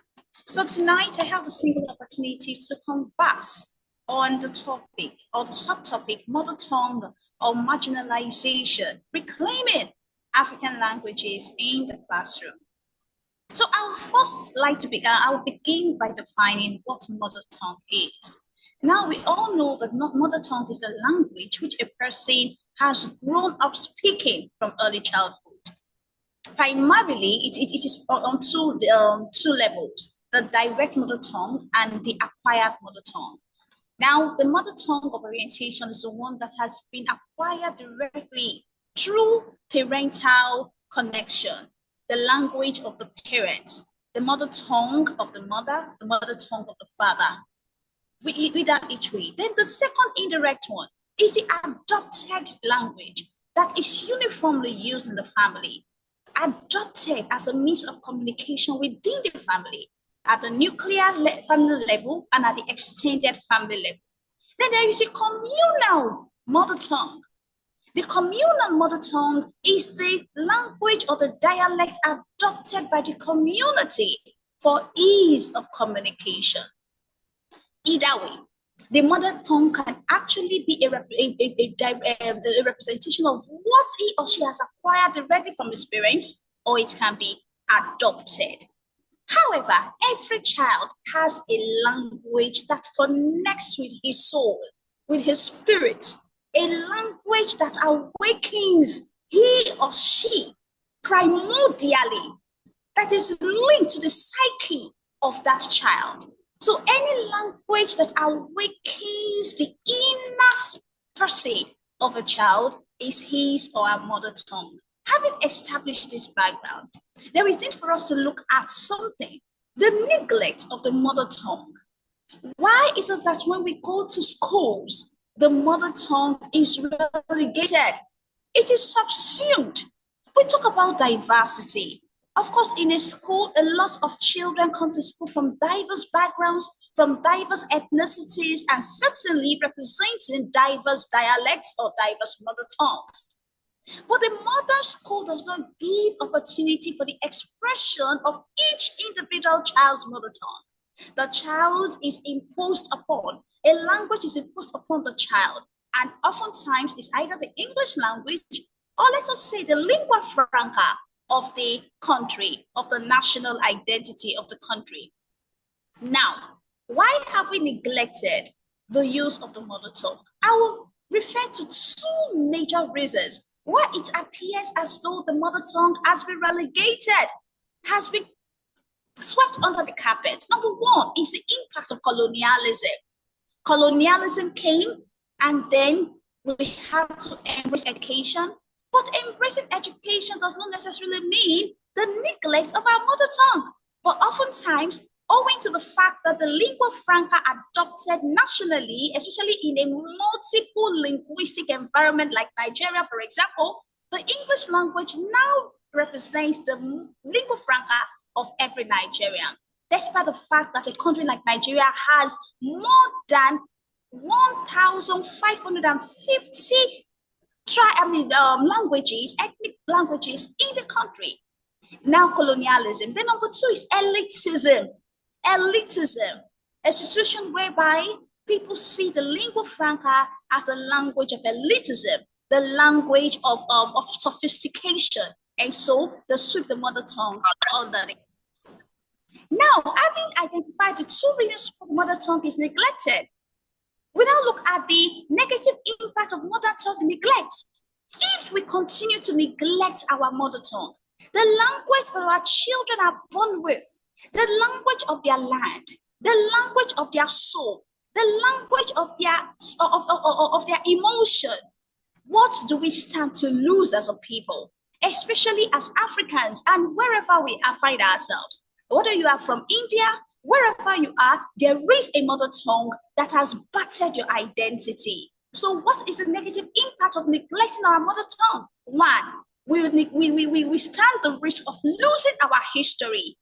So tonight I have the single opportunity to converse on the topic or the subtopic, mother tongue or marginalization, reclaiming African languages in the classroom. So I would first like to begin, I will begin by defining what mother tongue is. Now we all know that mother tongue is a language which a person has grown up speaking from early childhood. Primarily, it is on two levels, the direct mother tongue and the acquired mother tongue. Now, the mother tongue of orientation is the one that has been acquired directly through parental connection, the language of the parents, the mother tongue of the mother, the mother tongue of the father. We read that each way. Then the second indirect one is the adopted language that is uniformly used in the family, adopted as a means of communication within the family, at the nuclear family level and at the extended family level. Then there is a communal mother tongue. The communal mother tongue is the language or the dialect adopted by the community for ease of communication. Either way, the mother tongue can actually be a representation of what he or she has acquired directly from his parents, or it can be adopted. However, every child has a language that connects with his soul, with his spirit, a language that awakens he or she primordially, that is linked to the psyche of that child. So any language that awakens the inner person of a child is his or her mother tongue. Having established this background, there is need for us to look at something, the neglect of the mother tongue. Why is it that when we go to schools, the mother tongue is relegated? It is subsumed. We talk about diversity. Of course, in a school, a lot of children come to school from diverse backgrounds, from diverse ethnicities, and certainly representing diverse dialects or diverse mother tongues. But the modern school does not give opportunity for the expression of each individual child's mother tongue. The child is imposed upon, a language is imposed upon the child, and oftentimes it's either the English language or let us say the lingua franca of the country, of the national identity of the country. Now, why have we neglected the use of the mother tongue? I will refer to two major reasons why it appears as though the mother tongue has been relegated, has been swept under the carpet. Number one is the impact of colonialism. Colonialism came and then we had to embrace education. But embracing education does not necessarily mean the neglect of our mother tongue. But oftentimes, owing to the fact that the lingua franca adopted nationally, especially in a multiple linguistic environment like Nigeria, for example, the English language now represents the lingua franca of every Nigerian, despite the fact that a country like Nigeria has more than 1,550 languages, ethnic languages in the country. Now colonialism. Then number two is elitism. Elitism, a situation whereby people see the lingua franca as the language of elitism, the language of sophistication, and so they sweep the mother tongue under it. Now, having identified the two reasons why the mother tongue is neglected, we now look at the negative impact of mother tongue neglect. If we continue to neglect our mother tongue, the language that our children are born with, the language of their land, the language of their soul, the language of their emotion, what do we stand to lose as a people, especially as Africans and wherever we find ourselves? Whether you are from India, wherever you are, there is a mother tongue that has battered your identity. So what is the negative impact of neglecting our mother tongue? One, we stand the risk of losing our history.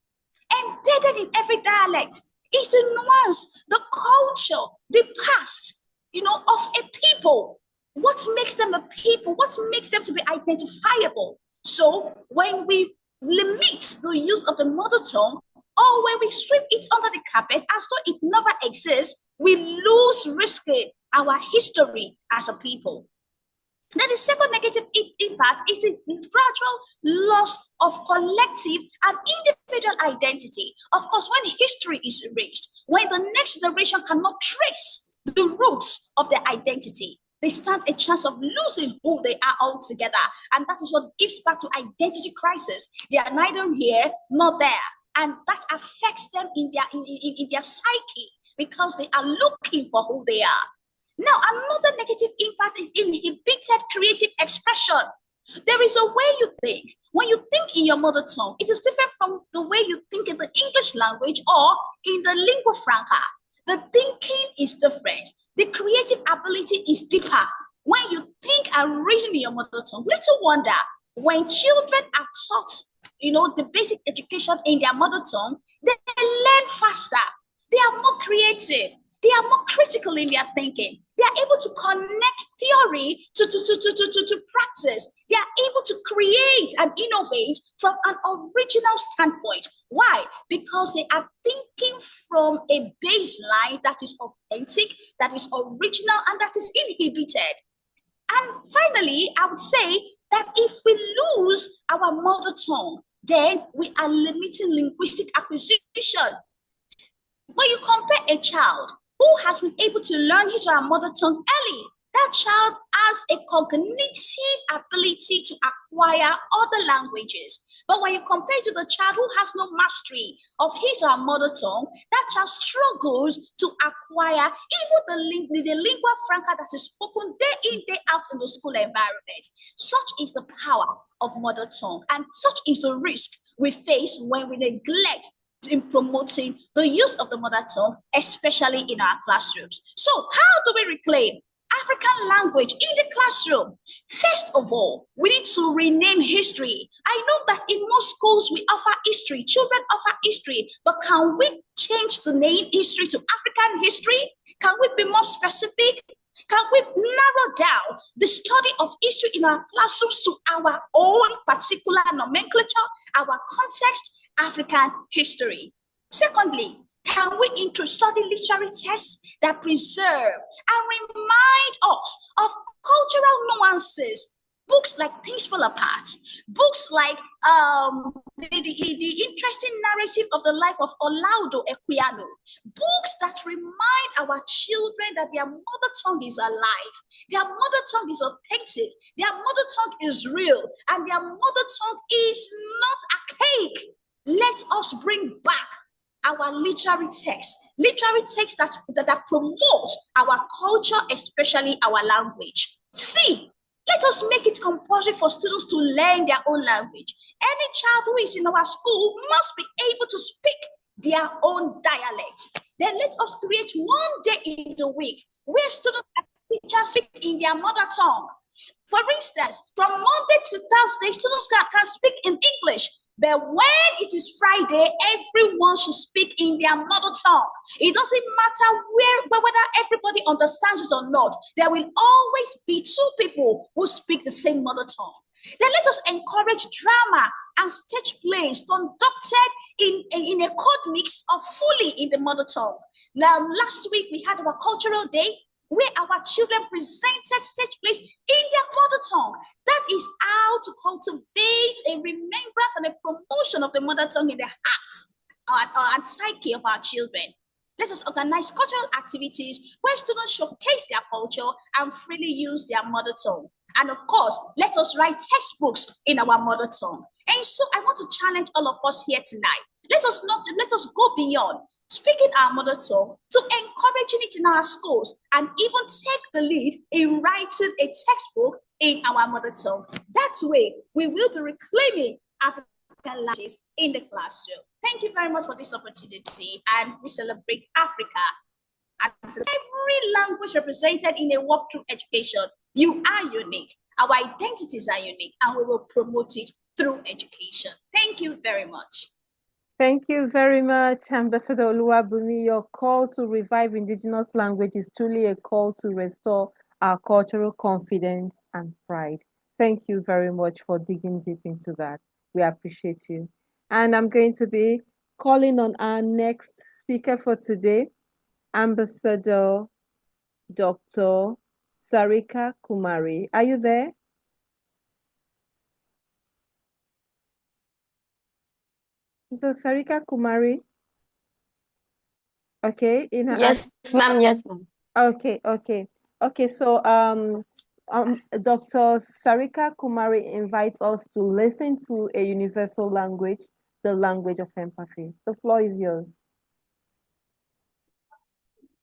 Embedded in every dialect is the nuance, the culture, the past, of a people. What makes them a people? What makes them to be identifiable? So when we limit the use of the mother tongue, or when we sweep it under the carpet as though it never exists, we lose risking our history as a people. Then the second negative impact is the gradual loss of collective and individual identity. Of course, when history is erased, when the next generation cannot trace the roots of their identity, they stand a chance of losing who they are altogether. And that is what gives back to identity crisis. They are neither here nor there. And that affects them in their psyche because they are looking for who they are. Now, another negative impact is inhibited creative expression. There is a way you think. When you think in your mother tongue, it is different from the way you think in the English language or in the lingua franca. The thinking is different. The creative ability is deeper. When you think and reason in your mother tongue, little wonder when children are taught, the basic education in their mother tongue, they learn faster. They are more creative. They are more critical in their thinking. They are able to connect theory to practice. They are able to create and innovate from an original standpoint. Why? Because they are thinking from a baseline that is authentic, that is original, and that is inhibited. And finally, I would say that if we lose our mother tongue, then we are limiting linguistic acquisition. When you compare a child who has been able to learn his or her mother tongue early, that child has a cognitive ability to acquire other languages. But when you compare to the child who has no mastery of his or her mother tongue, that child struggles to acquire even the lingua franca that is spoken day in, day out in the school environment. Such is the power of mother tongue, and such is the risk we face when we neglect in promoting the use of the mother tongue, especially in our classrooms. So how do we reclaim African language in the classroom? First of all, we need to rename history. I know that in most schools we offer history, children offer history, but can we change the name history to African history? Can we be more specific? Can we narrow down the study of history in our classrooms to our own particular nomenclature, our context, African history? Secondly, can we study literary texts that preserve and remind us of cultural nuances? Books like Things Fall Apart, books like the interesting narrative of the life of Olaudo Equiano, books that remind our children that their mother tongue is alive, their mother tongue is authentic, their mother tongue is real, and their mother tongue is not archaic. Let us bring back our literary texts that promote our culture, especially our language. C, let us make it compulsory for students to learn their own language. Any child who is in our school must be able to speak their own dialect. Then let us create one day in the week where students and teachers speak in their mother tongue. For instance, from Monday to Thursday, students can speak in English. But when it is Friday, everyone should speak in their mother tongue. It doesn't matter whether everybody understands it or not. There will always be two people who speak the same mother tongue. Then let us encourage drama and stage plays conducted in a code mix or fully in the mother tongue. Now, last week we had our cultural day where our children presented stage plays in their mother tongue. That is how to cultivate a remembrance and a promotion of the mother tongue in the hearts and psyche of our children. Let us organize cultural activities where students showcase their culture and freely use their mother tongue. And of course, let us write textbooks in our mother tongue. And so I want to challenge all of us here tonight. Let us go beyond speaking our mother tongue to encouraging it in our schools and even take the lead in writing a textbook in our mother tongue. That way, we will be reclaiming African languages in the classroom. Thank you very much for this opportunity, and we celebrate Africa. And every language represented in a walkthrough education, you are unique. Our identities are unique, and we will promote it through education. Thank you very much. Thank you very much, Ambassador Oluwabumi. Your call to revive indigenous language is truly a call to restore our cultural confidence and pride. Thank you very much for digging deep into that. We appreciate you. And I'm going to be calling on our next speaker for today, Ambassador Dr. Sarika Kumari. Are you there? So Sarika Kumari. Okay. Yes, ma'am. Yes, ma'am. Okay. So Dr. Sarika Kumari invites us to listen to a universal language, the language of empathy. The floor is yours.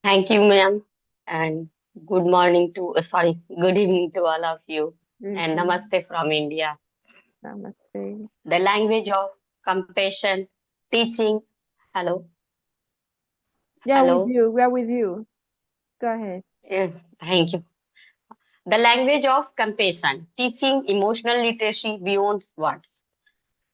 Thank you, ma'am. And good morning to, good evening to all of you. And namaste from India. Namaste. The language of compassion, teaching. Hello. Yeah, Hello. with you. We are with you. Go ahead. Yeah, thank you. The language of compassion, teaching emotional literacy beyond words.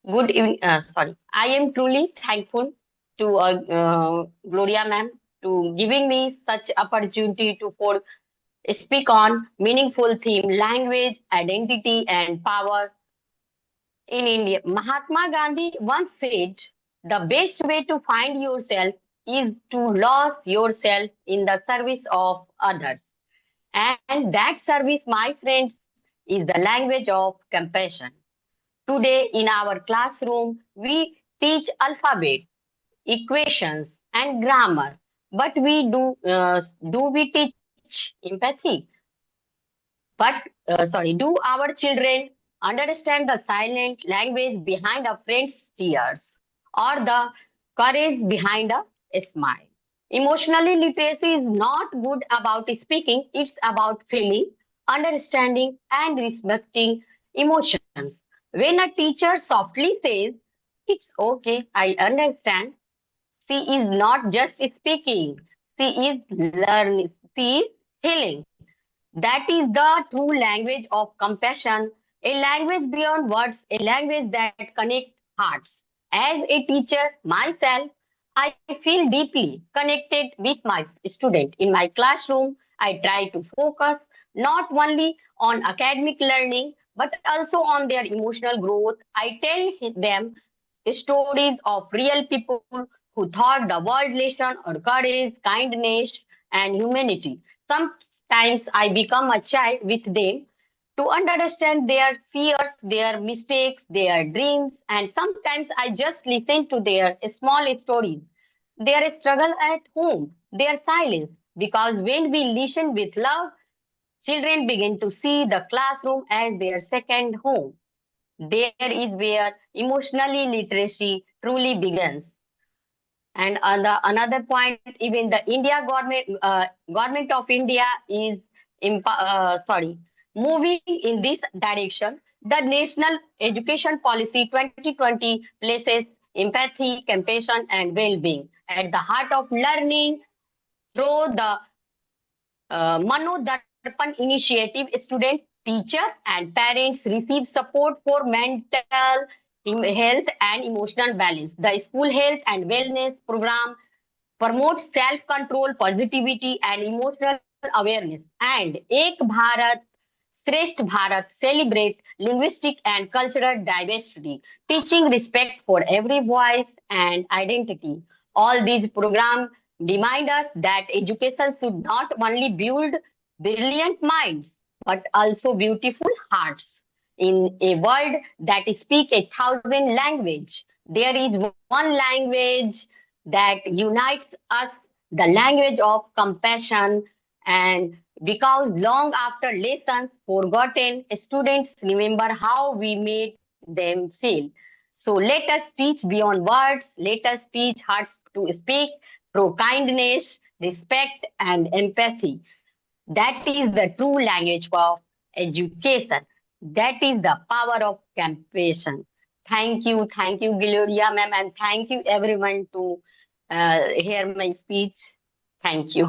Good evening. I am truly thankful to Gloria ma'am to giving me such opportunity to speak on meaningful theme, language, identity, and power in India. Mahatma Gandhi once said, "The best way to find yourself is to lose yourself in the service of others." And that service, my friends, is the language of compassion. Today in our classroom, we teach alphabet, equations, and grammar. But do we teach empathy? Do our children understand the silent language behind a friend's tears or the courage behind a smile? Emotionally literacy is not good about speaking, it's about feeling, understanding, and respecting emotions. When a teacher softly says, "It's okay, I understand," she is not just speaking, she is learning, she is healing. That is the true language of compassion, a language beyond words, a language that connects hearts. As a teacher myself, I feel deeply connected with my student. In my classroom, I try to focus not only on academic learning, but also on their emotional growth. I tell them stories of real people who taught the world lesson on courage, kindness, and humanity. Sometimes I become a child with them to understand their fears, their mistakes, their dreams, and sometimes I just listen to their small stories, their struggle at home, their silence. Because when we listen with love, children begin to see the classroom as their second home. There is where emotionally literacy truly begins. And on the another point, even the India government of India is moving in this direction. The National Education Policy 2020 places empathy, compassion, and well-being. At the heart of learning through the Mano Darpan initiative, student, teacher, and parents receive support for mental health and emotional balance. The school health and wellness program promotes self-control, positivity, and emotional awareness. And Ek Bharat, Shresth Bharat celebrate linguistic and cultural diversity, teaching respect for every voice and identity. All these programs remind us that education should not only build brilliant minds, but also beautiful hearts. In a world that speaks 1,000 languages, there is one language that unites us, the language of compassion. And because long after lessons forgotten, students remember how we made them feel. So let us teach beyond words, let us teach hearts to speak through kindness, respect, and empathy. That is the true language of education. That is the power of compassion. Thank you, Gloria ma'am, and thank you everyone to hear my speech. Thank you.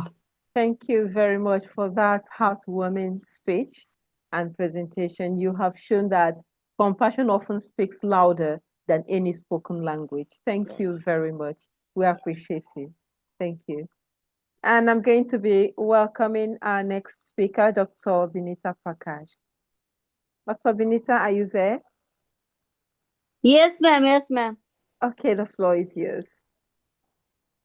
Thank you very much for that heartwarming speech and presentation. You have shown that compassion often speaks louder than any spoken language. Thank you very much. We appreciate you. Thank you. And I'm going to be welcoming our next speaker, Dr. Binita Prakash. Dr. Binita, are you there? Yes, ma'am. Yes, ma'am. Okay, the floor is yours.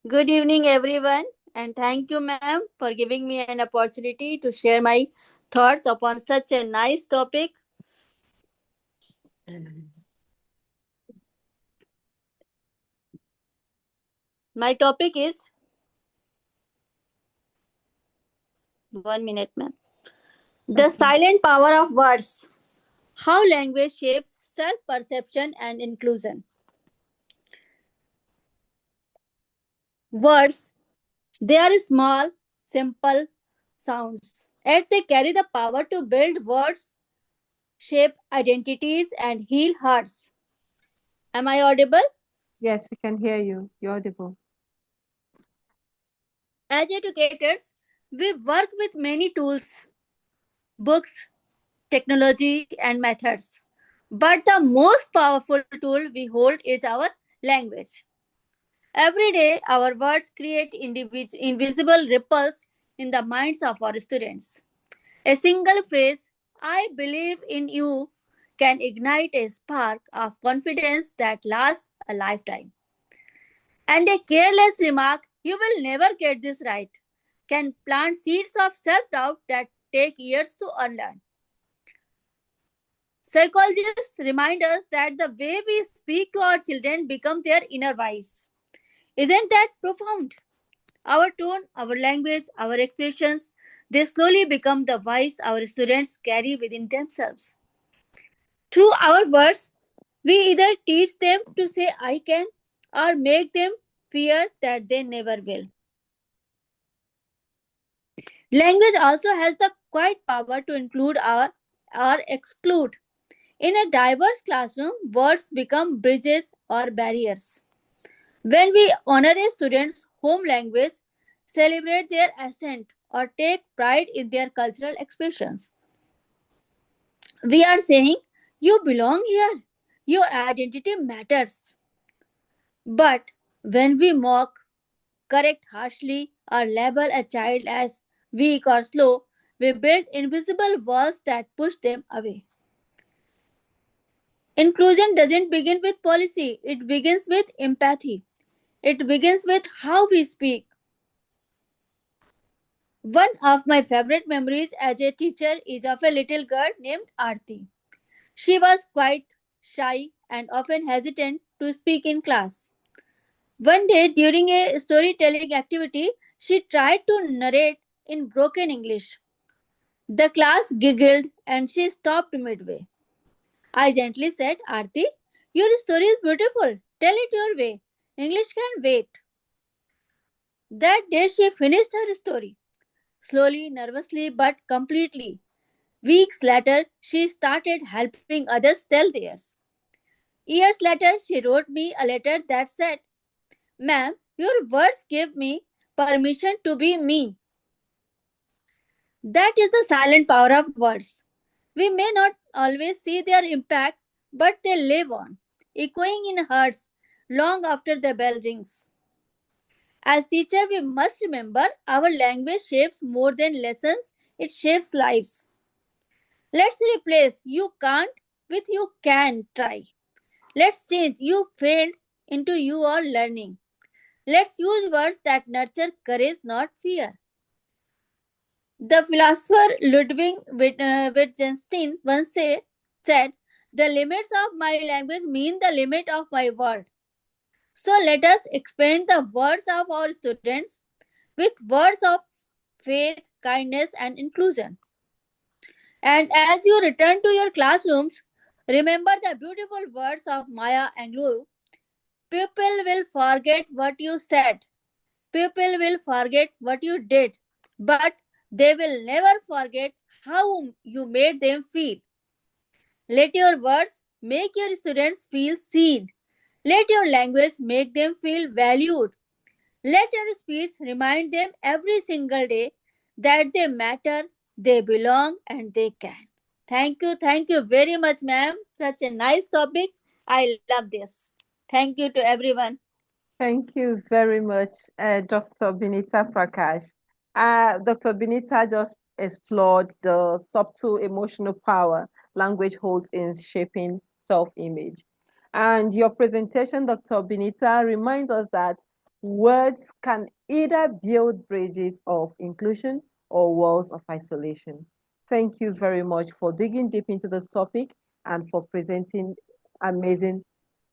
Good evening, everyone. And thank you, ma'am, for giving me an opportunity to share my thoughts upon such a nice topic. My topic is 1 minute, ma'am. The silent power of words. How language shapes self perception and inclusion. Words, they are small, simple sounds, yet they carry the power to build words, shape identities, and heal hearts. Am I audible? Yes, we can hear you. You're audible. As educators, we work with many tools, books, technology, and methods. But the most powerful tool we hold is our language. Every day, our words create invisible ripples in the minds of our students. A single phrase, I believe in you, can ignite a spark of confidence that lasts a lifetime. And a careless remark, you will never get this right, can plant seeds of self doubt that take years to unlearn. Psychologists remind us that the way we speak to our children becomes their inner voice. Isn't that profound? Our tone, our language, our expressions, they slowly become the voice our students carry within themselves. Through our words, we either teach them to say I can or make them fear that they never will. Language also has the quiet power to include or exclude. In a diverse classroom, words become bridges or barriers. When we honor a student's home language, celebrate their accent, or take pride in their cultural expressions, we are saying, you belong here. Your identity matters. But when we mock, correct harshly, or label a child as weak or slow, we build invisible walls that push them away. Inclusion doesn't begin with policy, it begins with empathy. It begins with how we speak. One of my favorite memories as a teacher is of a little girl named AWTE. She was quite shy and often hesitant to speak in class. One day during a storytelling activity, she tried to narrate in broken English. The class giggled and she stopped midway. I gently said, "AWTE, your story is beautiful. Tell it your way. English can wait." That day she finished her story, slowly, nervously, but completely. Weeks later, she started helping others tell theirs. Years later, she wrote me a letter that said, "Ma'am, your words give me permission to be me." That is the silent power of words. We may not always see their impact, but they live on, echoing in hearts long after the bell rings. As teacher, we must remember our language shapes more than lessons, it shapes lives. Let's replace "you can't" with "you can try." Let's change "you failed" into "you are learning." Let's use words that nurture courage, not fear. The philosopher Ludwig Wittgenstein once said, "The limits of my language mean the limit of my world." So let us expand the words of our students with words of faith, kindness, and inclusion. And as you return to your classrooms, remember the beautiful words of Maya Angelou. People will forget what you said. People will forget what you did. But they will never forget how you made them feel. Let your words make your students feel seen. Let your language make them feel valued. Let your speech remind them every single day that they matter, they belong, and they can. Thank you very much, ma'am. Such a nice topic. I love this. Thank you to everyone. Thank you very much, Dr. Binita Prakash. Dr. Binita just explored the subtle emotional power language holds in shaping self-image. And your presentation, Dr. Binita, reminds us that words can either build bridges of inclusion or walls of isolation. Thank you very much for digging deep into this topic and for presenting amazing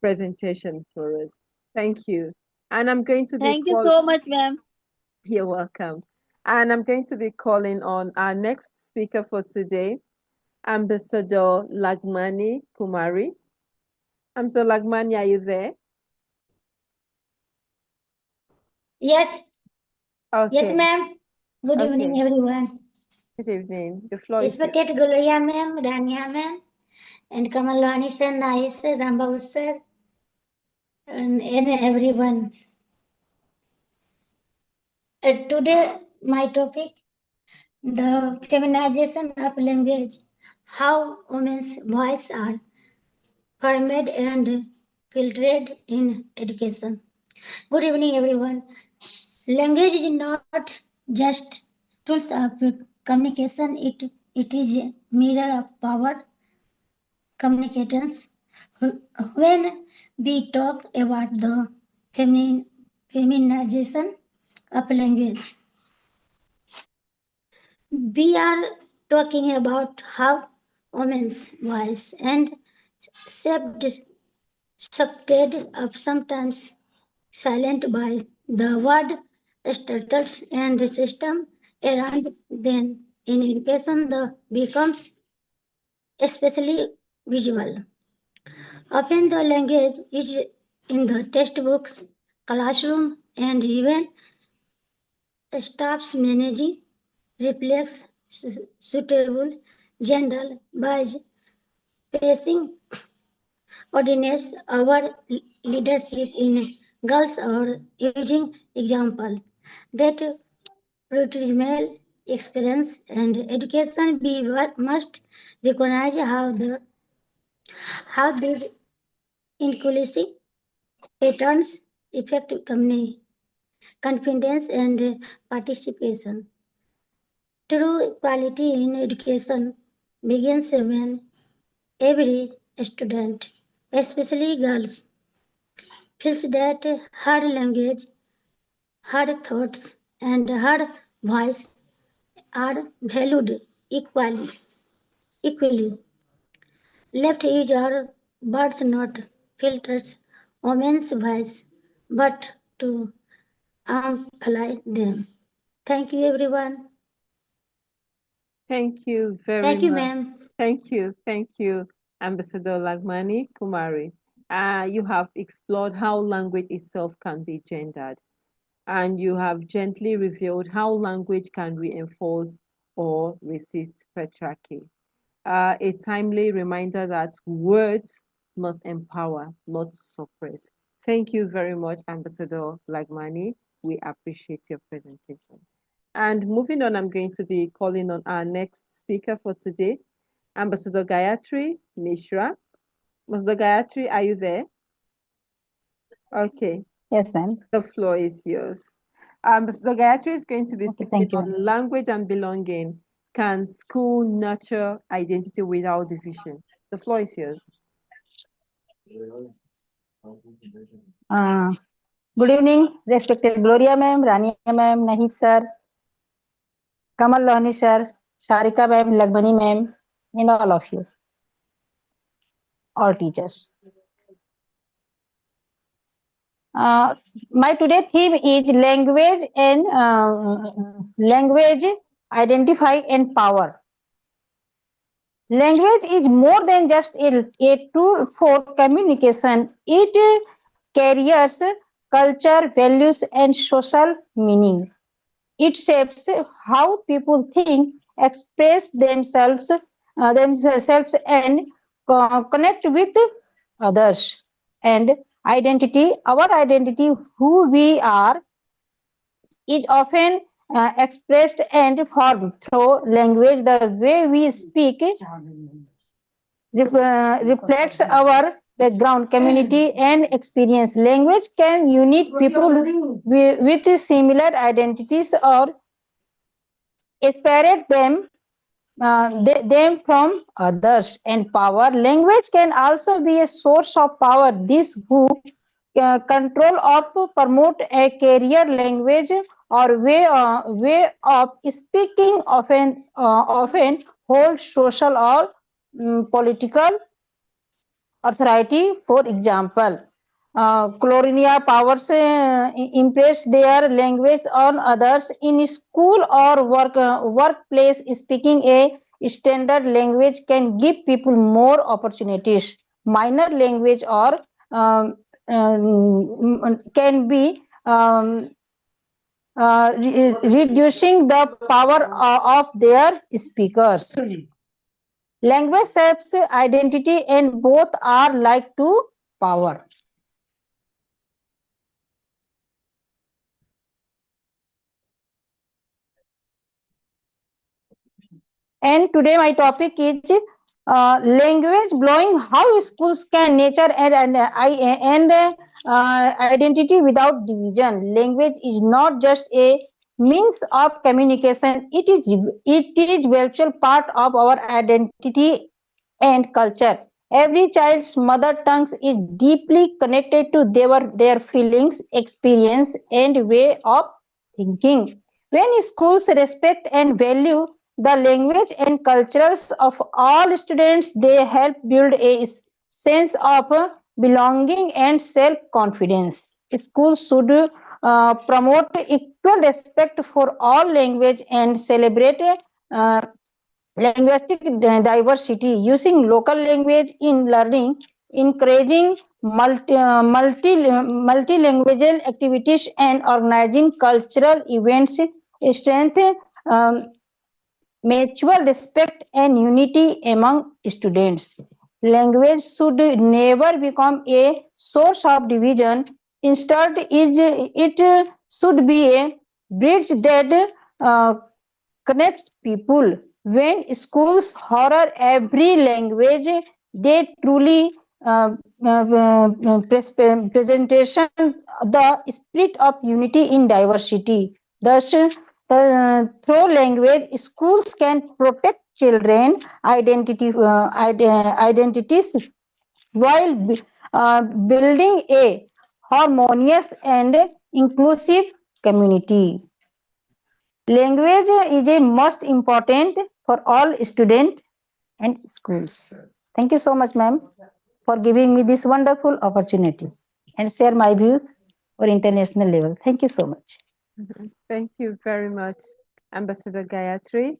presentation for us. Thank you. And I'm going to be Thank you so much, ma'am. You're welcome. And I'm going to be calling on our next speaker for today, Ambassador Lagmani Kumari. Ambassador Lagmani, are you there? Yes. Okay. Yes, ma'am. Good evening, everyone. Good evening. The floor is Respected yours. Gloria ma'am, Rania ma'am, and Kamalwani sir, Nais sir, Rambabu sir, and everyone. Today, my topic, the feminization of language, how women's voice are formed and filtered in education. Good evening, everyone. Language is not just tools of communication, it is a mirror of power, communications. When we talk about the feminization of language, we are talking about how women's voice and shifted up sometimes silent by the word structures and the system around them. In education, the becomes especially visual. Often the language is in the textbooks, classroom, and even staff's managing reflects suitable gender bias, facing ordinates our leadership in girls or using example that male experience and education we must recognize how these inclusive patterns affect confidence and participation. True equality in education begins when every student, especially girls, feels that her language, her thoughts, and her voice are valued equally. Left use our words not filters women's voice, but to amplify them. Thank you, everyone. Thank you very Thank you, much. ma'am. Thank you, Ambassador Lagmani Kumari. You have explored how language itself can be gendered, and you have gently revealed how language can reinforce or resist patriarchy. A timely reminder that words must empower, not suppress. Thank you very much, Ambassador Lagmani. We appreciate your presentation. And moving on, I'm going to be calling on our next speaker for today, Ambassador Gayatri Mishra. Ambassador Gayatri, are you there? Okay. Yes, ma'am. The floor is yours. Ambassador Gayatri is going to be speaking Thank you. on language and belonging. Can school nurture identity without division? The floor is yours. Good evening, respected Gloria ma'am, Rania ma'am, Nahid sir, Kamal Lohani sir, Sarika ma'am, Lagbani ma'am, and all of you, all teachers. My today theme is language and language, identify and power. Language is more than just a tool for communication. It carries culture, values, and social meaning. It shapes how people think, express themselves and connect with others. And identity, our identity, who we are, is often expressed and formed through language. The way we speak reflects our background, community, and experience. Language can unite people with similar identities or separate them from others. And power, language can also be a source of power. This who control or promote a career, language or way of speaking often hold social or political authority. For example, colonial powers impress their language on others. In school or workplace, speaking a standard language can give people more opportunities. Minor language or can be reducing the power of their speakers. Language shapes identity and both are like to power. And today my topic is language blowing, how schools can nature and identity without division. Language is not just a means of communication, it is virtual part of our identity and culture. Every child's mother tongue is deeply connected to their feelings, experience, and way of thinking. When schools respect and value the language and cultures of all students, they help build a sense of belonging and self-confidence. Schools should promote equal respect for all language and celebrate uh, linguistic diversity, using local language in learning, encouraging multilingual activities, and organizing cultural events strengthen mutual respect and unity among students. Language should never become a source of division. Instead, it should be a bridge that connects people. When schools honor every language, they truly presentation the spirit of unity in diversity. Thus, through language, schools can protect children identities while building a harmonious and inclusive community. Language is a most important for all students and schools. Thank you so much, ma'am, for giving me this wonderful opportunity and share my views for international level. Thank you so much. Thank you very much, Ambassador Gayatri.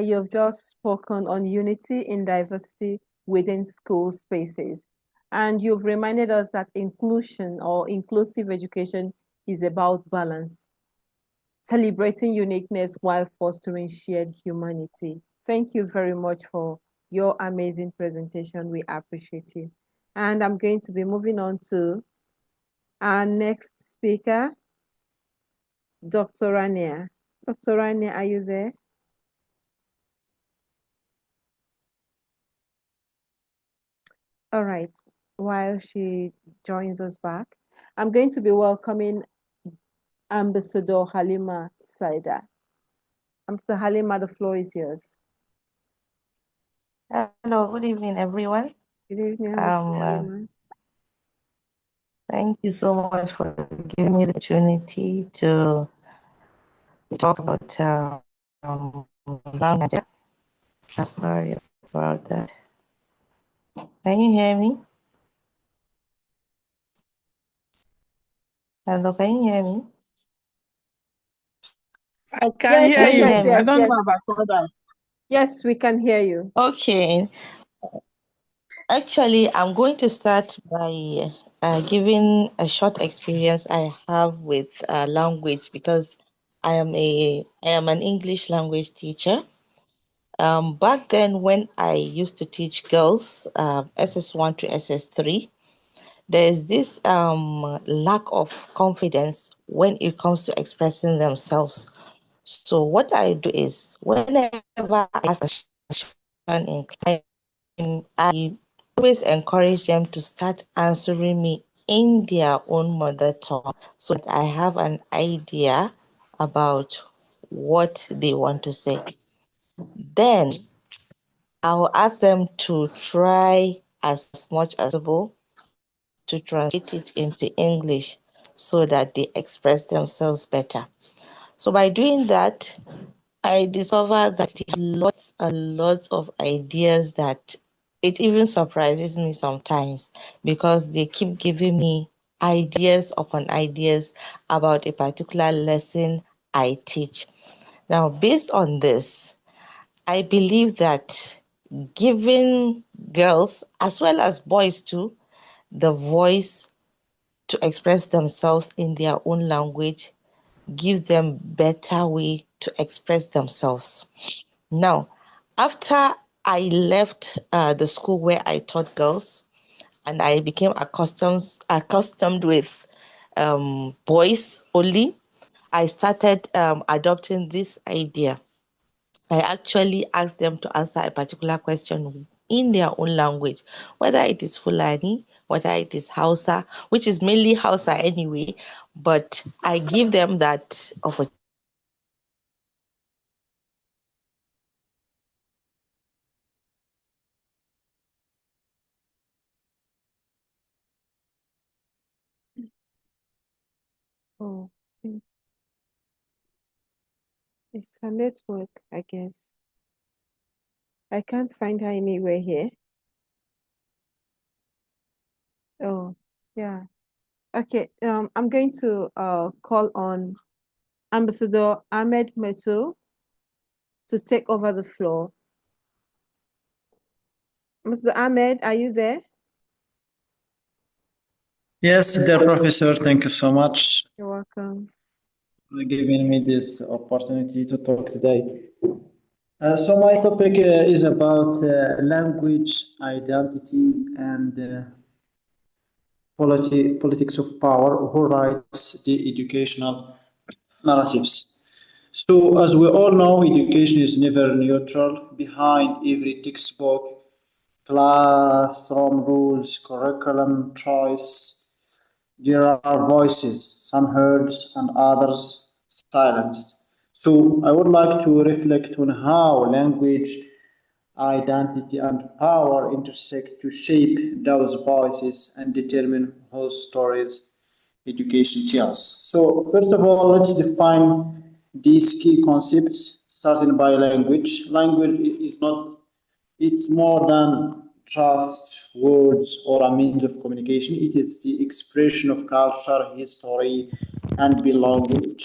You've just spoken on unity in diversity within school spaces. And you've reminded us that inclusion or inclusive education is about balance, celebrating uniqueness while fostering shared humanity. Thank you very much for your amazing presentation. We appreciate it. And I'm going to be moving on to our next speaker, Dr. Rania. Dr. Rania, are you there? All right. While she joins us back, I'm going to be welcoming Ambassador Halima Saida. Ambassador Halima, the floor is yours. Hello, good evening, everyone. Good evening, Ambassador Halima. Thank you so much for giving me the opportunity to talk about language. I'm sorry about that. Can you hear me? Hello, can you hear me? I can hear you. Yes, I don't yes. know about others. Yes, we can hear you. Okay. Actually, I'm going to start by giving a short experience I have with language because I am an English language teacher. Back then, when I used to teach girls, SS1 to SS3, there's this lack of confidence when it comes to expressing themselves. So what I do is, whenever I ask a question in class, I always encourage them to start answering me in their own mother tongue so that I have an idea about what they want to say. Then I'll ask them to try as much as possible to translate it into English so that they express themselves better. So by doing that, I discovered that they have lots and lots of ideas that it even surprises me sometimes because they keep giving me ideas upon ideas about a particular lesson I teach. Now, based on this, I believe that giving girls as well as boys too the voice to express themselves in their own language gives them better way to express themselves. Now, after I left the school where I taught girls and I became accustomed with boys only, I started adopting this idea. I actually asked them to answer a particular question in their own language, whether it is Fulani, whether it is Hausa, which is mainly Hausa anyway, but I give them that opportunity. Oh, it's her network, I guess. I can't find her anywhere here. Oh, yeah. Okay, I'm going to call on Ambassador Ahmed Meto to take over the floor. Mr. Ahmed, are you there? Yes, dear professor, thank you so much You're welcome. for giving me this opportunity to talk today. So my topic is about language, identity, and politics of power, who writes the educational narratives. So as we all know, education is never neutral. Behind every textbook, classroom rules, curriculum choice, there are voices, some heard and others silenced. So I would like to reflect on how language, identity, and power intersect to shape those voices and determine whose stories education tells. So first of all, let's define these key concepts, starting by language. Language is not, it's more than just words or a means of communication. It is the expression of culture, history, and belonging.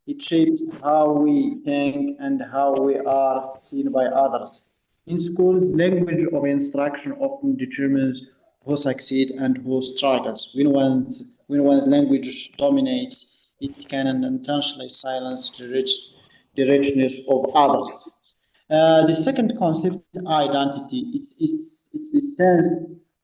It shapes how we think and how we are seen by others. In schools, language of instruction often determines who succeed and who struggles. When one's language dominates, it can unintentionally silence the richness of others. The second concept, identity, it's the sense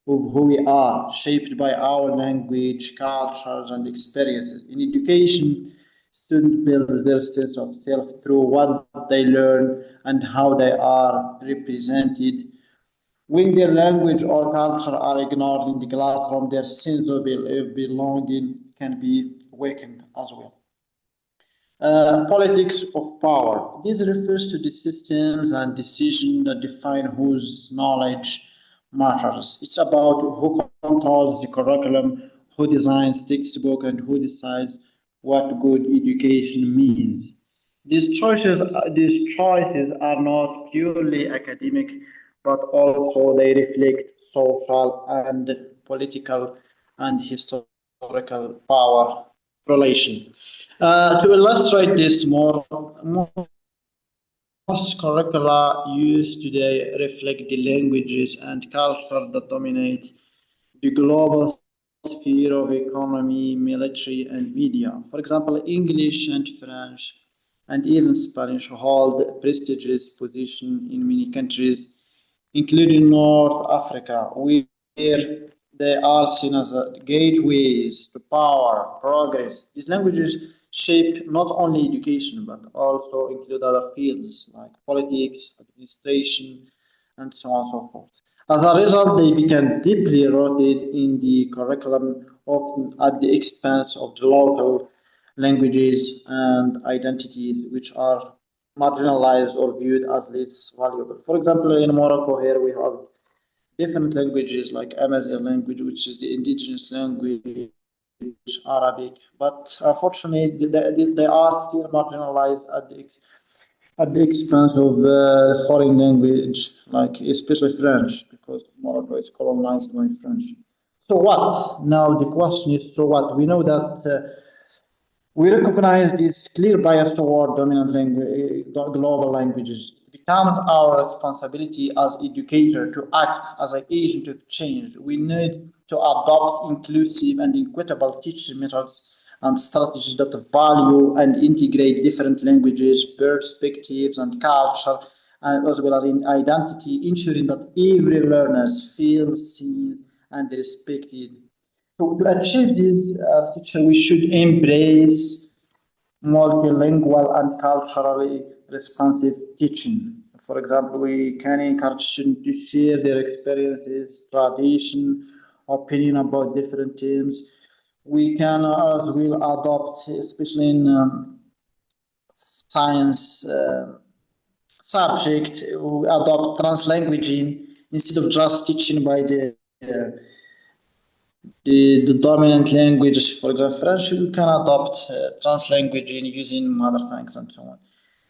of who we are, shaped by our language, cultures, and experiences. In education, students build their sense of self through what they learn and how they are represented. When their language or culture are ignored in the classroom, their sense of belonging can be weakened as well. Politics of power. This refers to the systems and decisions that define whose knowledge matters. It's about who controls the curriculum, who designs textbook, and who decides what good education means. These choices are not purely academic, but also they reflect social and political and historical power relation. To illustrate this more, most curricula used today reflect the languages and culture that dominate the global sphere of economy, military, and media. For example, English and French and even Spanish hold prestigious position in many countries, including North Africa, where they are seen as gateways to power, progress. These languages shape not only education but also include other fields like politics, administration, and so on and so forth. As a result, they become deeply rooted in the curriculum, often at the expense of the local languages and identities, which are marginalized or viewed as less valuable. For example, in Morocco, here we have different languages like Amazigh language, which is the indigenous language, Arabic, but unfortunately, they are still marginalized at the expense of foreign language, like especially French, because Morocco is colonized by French. So what? Now the question is, so what? We know that we recognize this clear bias toward dominant global languages. It becomes our responsibility as educators to act as an agent of change. We need to adopt inclusive and equitable teaching methods and strategies that value and integrate different languages, perspectives, and culture, as well as in identity, ensuring that every learner feels seen and respected. So to achieve this, as teacher, we should embrace multilingual and culturally responsive teaching. For example, we can encourage students to share their experiences, tradition, opinion about different themes. We can as well adopt, especially in science subject, we adopt translanguaging instead of just teaching by the dominant language. For example, French, you can adopt translanguaging using mother tongues and so on.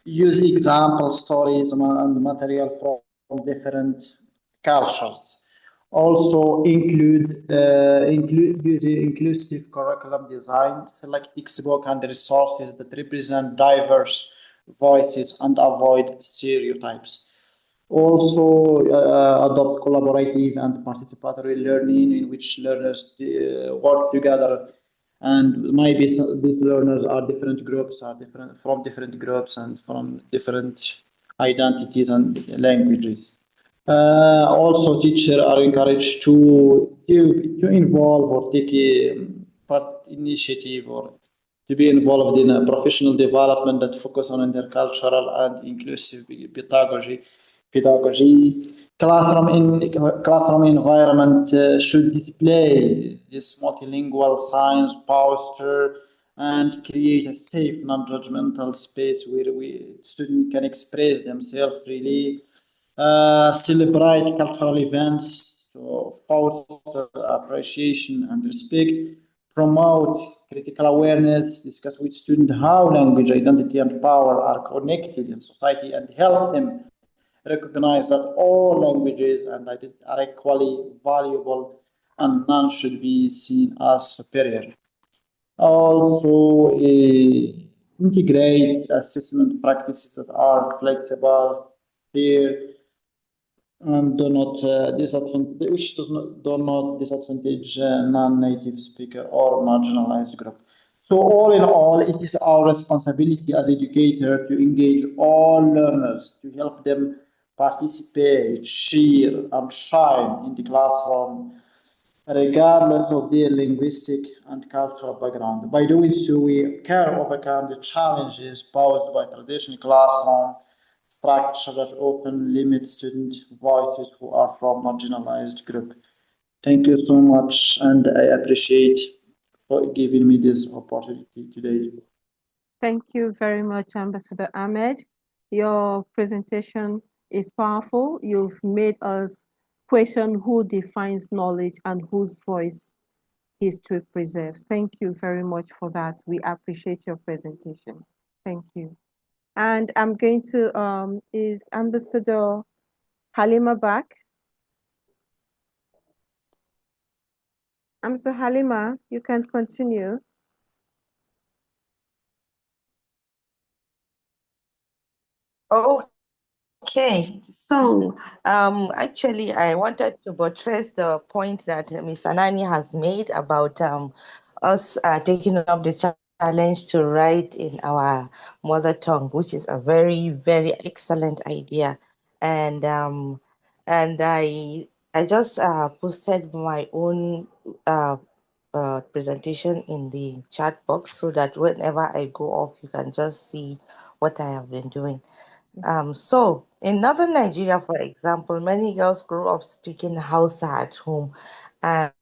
Use example stories and material from different cultures. Also include using inclusive curriculum design, select textbook and resources that represent diverse voices and avoid stereotypes. Also, adopt collaborative and participatory learning in which learners work together, and maybe these learners are different groups, are different groups and from different identities and languages. Also, teachers are encouraged to involve or take a part initiative or to be involved in a professional development that focus on intercultural and inclusive pedagogy. Classroom environment should display this multilingual science posture and create a safe, non-judgmental space where students can express themselves freely, celebrate cultural events to foster appreciation and respect, promote critical awareness, discuss with students how language, identity, and power are connected in society, and help them recognize that all languages and identities are equally valuable and none should be seen as superior. Also, integrate assessment practices that are flexible, fair, and do not disadvantage non-native speaker or marginalized group. So all in all, it is our responsibility as educator to engage all learners to help them participate, cheer, and shine in the classroom, regardless of their linguistic and cultural background. By doing so, we can overcome the challenges posed by traditional classroom structure that often limit student voices who are from marginalized group. Thank you so much, and I appreciate for giving me this opportunity today. Thank you very much, Ambassador Ahmed. Your presentation is powerful. You've made us question who defines knowledge and whose voice history preserves. Thank you very much for that. We appreciate your presentation. Thank you. And I'm going to, is Ambassador Halima back? Ambassador Halima, you can continue. Okay, so actually, I wanted to buttress the point that Ms. Anani has made about us taking up the challenge to write in our mother tongue, which is a very, very excellent idea. And I just posted my own presentation in the chat box so that whenever I go off, you can just see what I have been doing. So in northern Nigeria, for example, many girls grow up speaking Hausa at home, and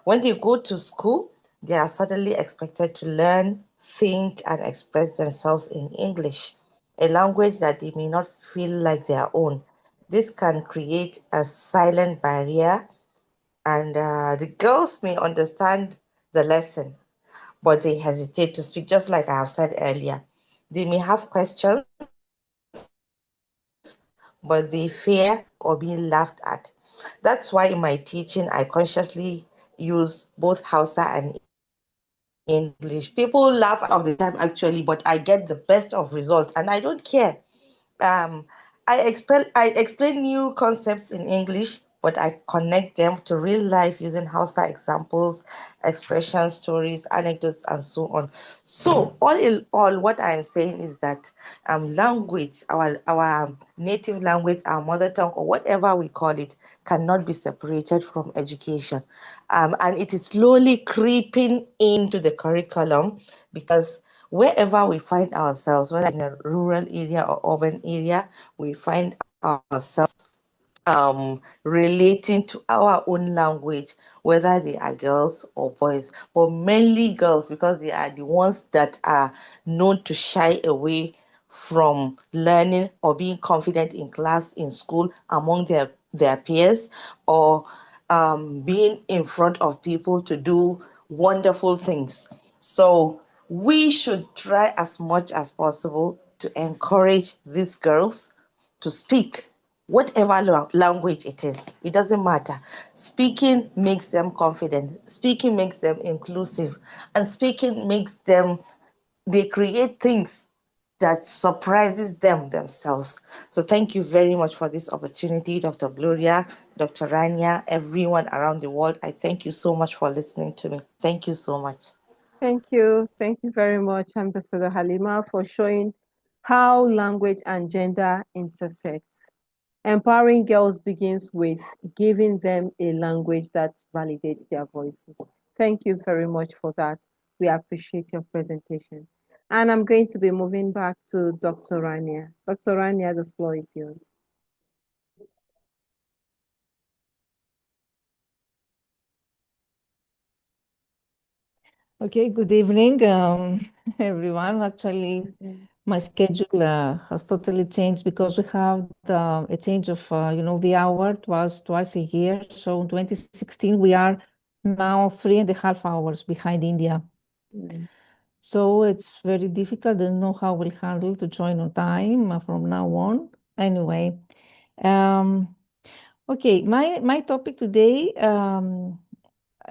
when they go to school, they are suddenly expected to learn, think, and express themselves in English, a language that they may not feel like their own. This can create a silent barrier, and the girls may understand the lesson, but they hesitate to speak, just like I have said earlier. They may have questions, but they fear or being laughed at. That's why in my teaching, I consciously use both Hausa and English. People laugh all the time, actually, but I get the best of results, and I don't care. Um, I explain new concepts in English, but I connect them to real life using Hausa examples, expressions, stories, anecdotes, and so on. So all in all, what I am saying is that language, our native language, our mother tongue, or whatever we call it, cannot be separated from education, and it is slowly creeping into the curriculum because wherever we find ourselves, whether in a rural area or urban area, we find ourselves relating to our own language, whether they are girls or boys, but mainly girls because they are the ones that are known to shy away from learning or being confident in class, in school, among their peers, or being in front of people to do wonderful things. So we should try as much as possible to encourage these girls to speak whatever language it is. It doesn't matter. Speaking makes them confident. Speaking makes them inclusive. And speaking makes them, they create things that surprises them themselves. So thank you very much for this opportunity, Dr. Gloria, Dr. Rania, everyone around the world. I thank you so much for listening to me. Thank you so much. Thank you. Thank you very much, Ambassador Halima, for showing how language and gender intersect. Empowering girls begins with giving them a language that validates their voices. Thank you very much for that. We appreciate your presentation. And I'm going to be moving back to Dr. Rania. Dr. Rania, the floor is yours. Okay, good evening, everyone. Actually, my schedule has totally changed because we have a change of, the hour twice a year. So in 2016, we are now 3.5 hours behind India. So it's very difficult. I don't know how we'll handle to join on time from now on. Anyway, okay, my topic today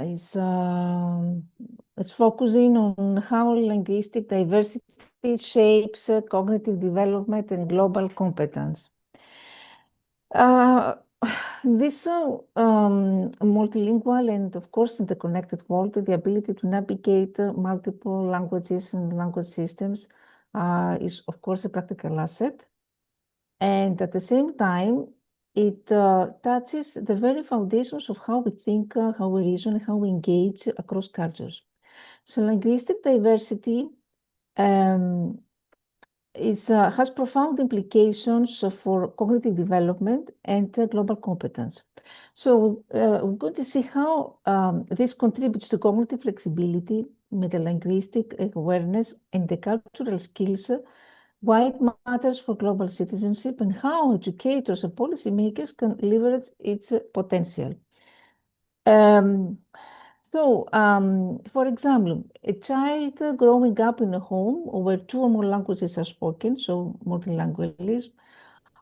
is it's focusing on how linguistic diversity shapes cognitive development and global competence. This multilingual and, of course, interconnected world, the ability to navigate multiple languages and language systems is, of course, a practical asset. And at the same time, it touches the very foundations of how we think, how we reason, how we engage across cultures. So linguistic diversity has profound implications for cognitive development and global competence. So we're going to see how this contributes to cognitive flexibility, metalinguistic awareness, and the cultural skills, why it matters for global citizenship, and how educators and policymakers can leverage its potential. For example, a child growing up in a home where two or more languages are spoken, so multilingualism,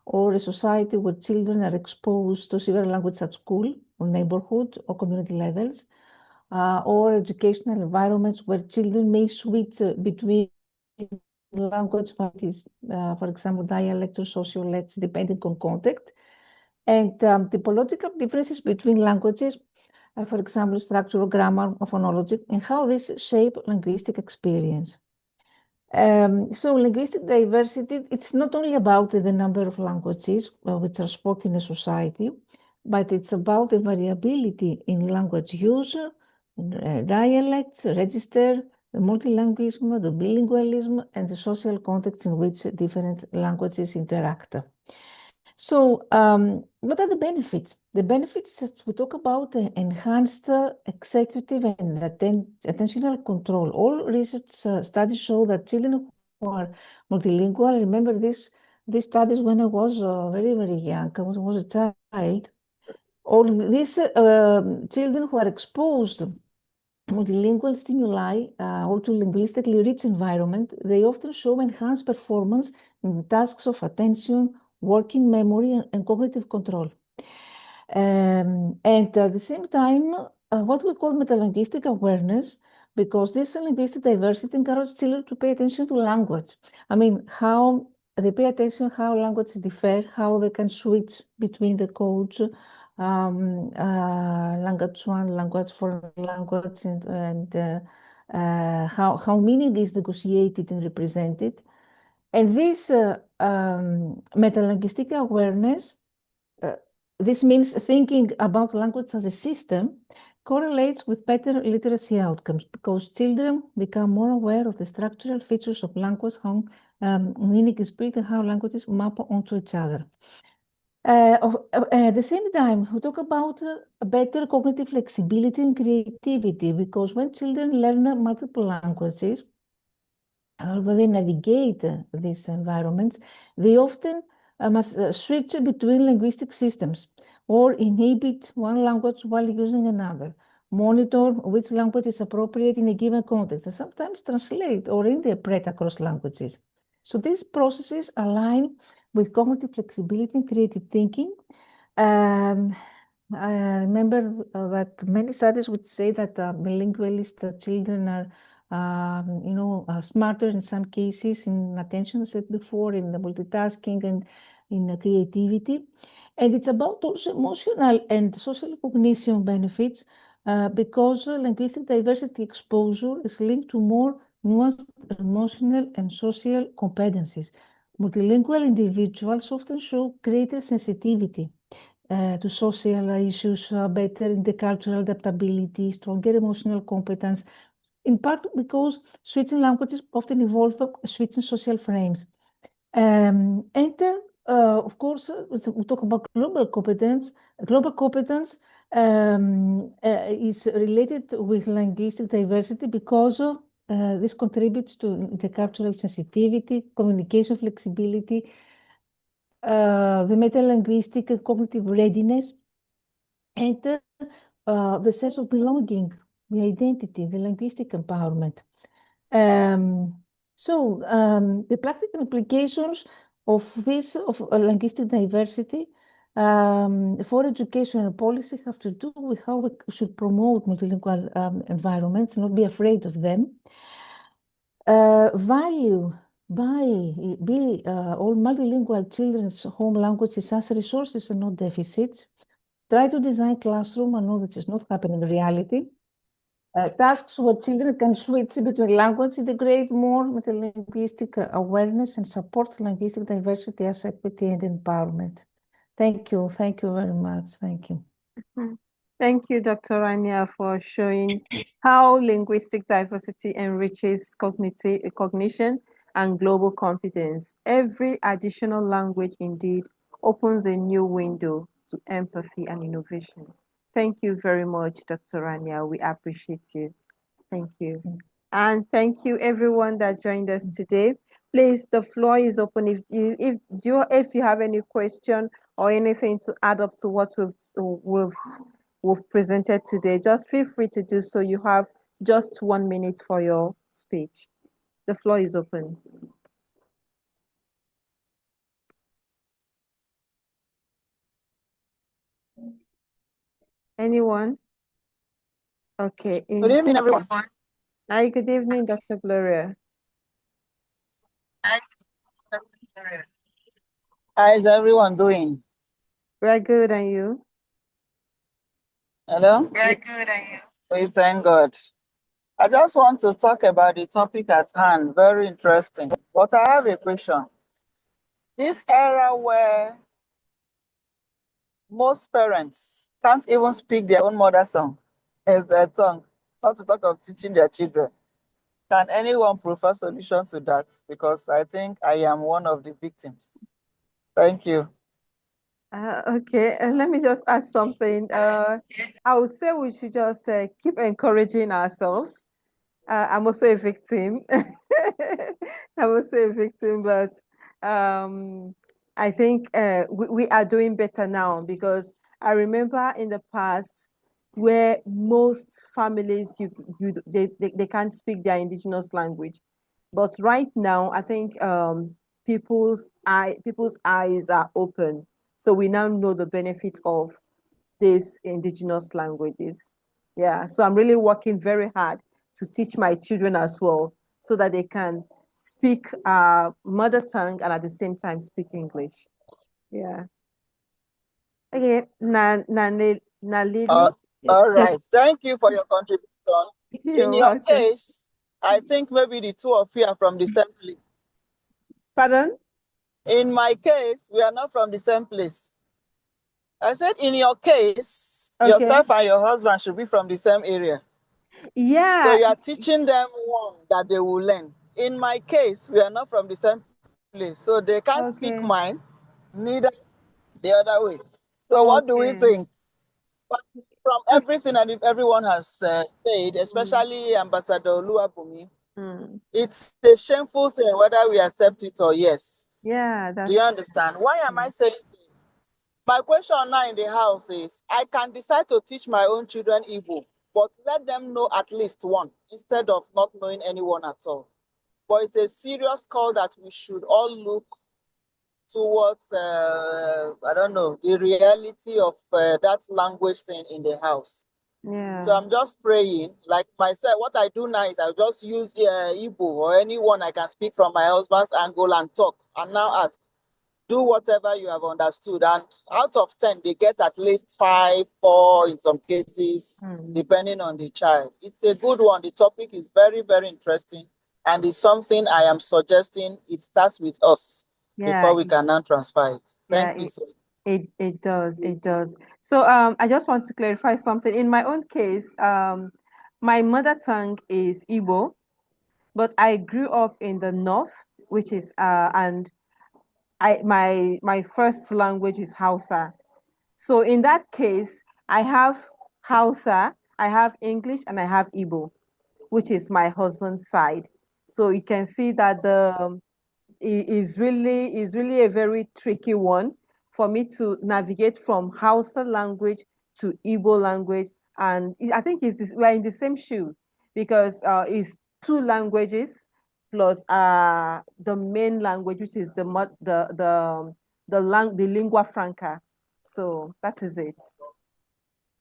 or a society where children are exposed to several languages at school, or neighborhood, or community levels, or educational environments where children may switch between language varieties, for example, dialects or sociolects, depending on context, and typological differences between languages, for example, structural grammar or phonology, and how this shape linguistic experience. So linguistic diversity, it's not only about the number of languages which are spoken in a society, but it's about the variability in language use, dialects, register, the multilingualism, the bilingualism, and the social context in which different languages interact. So what are the benefits? The benefits that we talk about enhanced executive and attentional control. All research studies show that children who are multilingual, remember these studies when I was very, very young, I was a child, all these children who are exposed to multilingual stimuli or to linguistically rich environment, they often show enhanced performance in tasks of attention, working memory, and cognitive control. And at the same time, what we call metalinguistic awareness, because this linguistic diversity encourages children to pay attention to language. I mean, how they pay attention how languages differ, how they can switch between the codes, language one, language foreign language, and how meaning is negotiated and represented. And this metalinguistic awareness, this means thinking about language as a system, correlates with better literacy outcomes because children become more aware of the structural features of language, how meaning is built, and how languages map onto each other. At the same time, we talk about better cognitive flexibility and creativity because when children learn multiple languages, however they navigate these environments, they often must switch between linguistic systems or inhibit one language while using another, monitor which language is appropriate in a given context, and sometimes translate or interpret across languages. So these processes align with cognitive flexibility and creative thinking. I remember that many studies would say that bilingualist children are smarter in some cases in attention, said before, in the multitasking and in creativity. And it's about also emotional and social cognition benefits because linguistic diversity exposure is linked to more nuanced emotional and social competencies. Multilingual individuals often show greater sensitivity to social issues, better intercultural adaptability, stronger emotional competence, in part because switching languages often involve switching social frames. Of course, we talk about global competence. Global competence is related with linguistic diversity because this contributes to intercultural sensitivity, communication flexibility, the metalinguistic and cognitive readiness, and the sense of belonging, the identity, the linguistic empowerment. The practical implications of this, of linguistic diversity for education and policy have to do with how we should promote multilingual environments, not be afraid of them. Value all multilingual children's home languages as resources and not deficits. Try to design classroom. I know this is not happening in reality. tasks where children can switch between language, integrate more metalinguistic awareness, and support linguistic diversity as equity and empowerment. Thank you. Thank you very much. Thank you. Thank you, Dr. Rania, for showing how linguistic diversity enriches cognition and global confidence. Every additional language indeed opens a new window to empathy and innovation. Thank you very much, Dr. Rania. We appreciate you. Thank you. And thank you everyone that joined us today. Please, the floor is open. If you have any question or anything to add up to what we've presented today, just feel free to do so. You have just 1 minute for your speech. The floor is open. Anyone? Okay. Good evening, everyone. Hi, good evening, Dr. Gloria. How is everyone doing? We're good, and you? Hello? We're good, and you? We thank God. I just want to talk about the topic at hand. Very interesting. But I have a question. This era where most parents can't even speak their own mother tongue as their tongue, not to talk of teaching their children. Can anyone provide solution to that? Because I think I am one of the victims. Thank you. Okay, and let me just add something. I would say we should just keep encouraging ourselves. I'm also a victim. I'm also a victim, but I think we are doing better now, because I remember in the past where most families they can't speak their indigenous language, but right now I think people's eyes are open, so we now know the benefits of these indigenous languages. Yeah, so I'm really working very hard to teach my children as well, so that they can speak mother tongue and at the same time speak English. Yeah. Okay, Nalini. All right. Thank you for your contribution. You're In your welcome. case, I think maybe the two of you are from the same place. Pardon? In my case, we are not from the same place. I said, in your case, Okay. yourself and your husband should be from the same area. Yeah. So you are teaching them one that they will learn. In my case, we are not from the same place. So they can't speak Okay. mine, neither the other way. So what do we Okay. think? But from everything that everyone has said, especially Ambassador Luabumi, it's a shameful thing whether we accept it or yes. Yeah, that's Do you understand? Why am I saying this? My question now in the house is, I can decide to teach my own children Igbo, but let them know at least one instead of not knowing anyone at all. But it's a serious call that we should all look towards, I don't know, the reality of that language thing in the house. Yeah. So I'm just praying, like myself, what I do now is I'll just use Igbo or anyone I can speak from my husband's angle and talk. And now ask, do whatever you have understood. And out of 10, they get at least 5, 4 in some cases, depending on the child. It's a good one. The topic is very, very interesting. And it's something I am suggesting it starts with us before we can now transfer it. Thank you so much. It does. So I just want to clarify something. In my own case, my mother tongue is Igbo, but I grew up in the north, which is and my first language is Hausa. So in that case, I have Hausa, I have English, and I have Igbo, which is my husband's side. So you can see that the is really a very tricky one for me to navigate from Hausa language to Igbo language, and I think we're in the same shoe, because it's two languages plus the main language, which is the lingua franca. So that is it.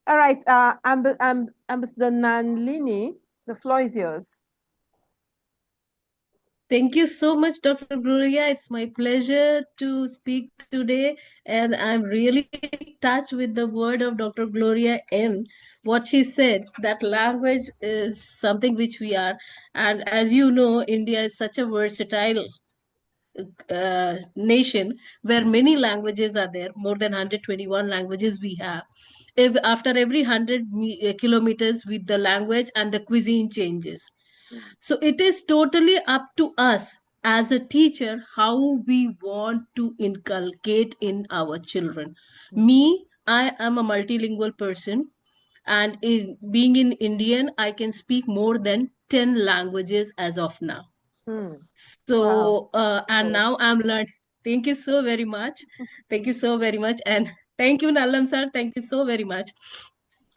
All right, Ambassador Nanlini, the floor is yours. Thank you so much, Dr. Gloria. It's my pleasure to speak today, and I'm really touched with the word of Dr. Gloria in what she said, that language is something which we are. And as you know, India is such a versatile nation where many languages are there, more than 121 languages we have. If after every 100 kilometers with the language and the cuisine changes. So it is totally up to us as a teacher how we want to inculcate in our children. Me, I am a multilingual person, and being in Indian, I can speak more than 10 languages as of now. Wow. So, and now I'm learning. Thank you so very much. Thank you so very much. And thank you, Nallam sir. Thank you so very much.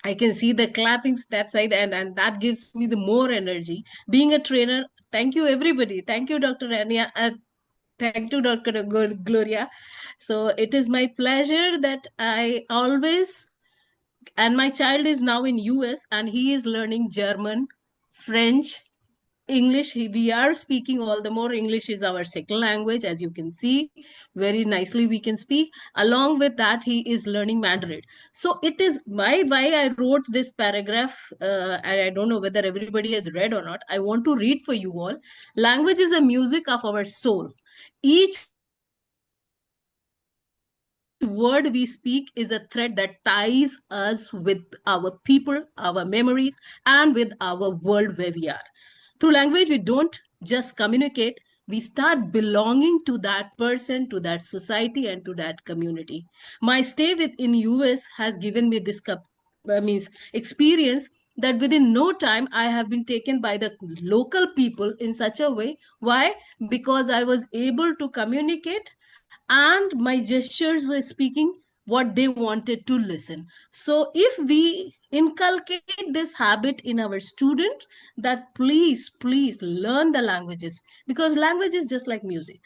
I can see the clappings that side, and that gives me the more energy. Being a trainer, thank you, everybody. Thank you, Dr. Ania. Thank you, Dr. Gloria. So it is my pleasure that I always, and my child is now in US and he is learning German, French, English. We are speaking all the more. English is our second language, as you can see. Very nicely we can speak. Along with that, he is learning Mandarin. So it is why I wrote this paragraph, and I don't know whether everybody has read or not. I want to read for you all. Language is a music of our soul. Each word we speak is a thread that ties us with our people, our memories, and with our world where we are. Through language, we don't just communicate, we start belonging to that person, to that society, and to that community. My stay in US has given me this means experience that within no time I have been taken by the local people in such a way. Why? Because I was able to communicate and my gestures were speaking what they wanted to listen. So if we inculcate this habit in our students, that please learn the languages, because language is just like music.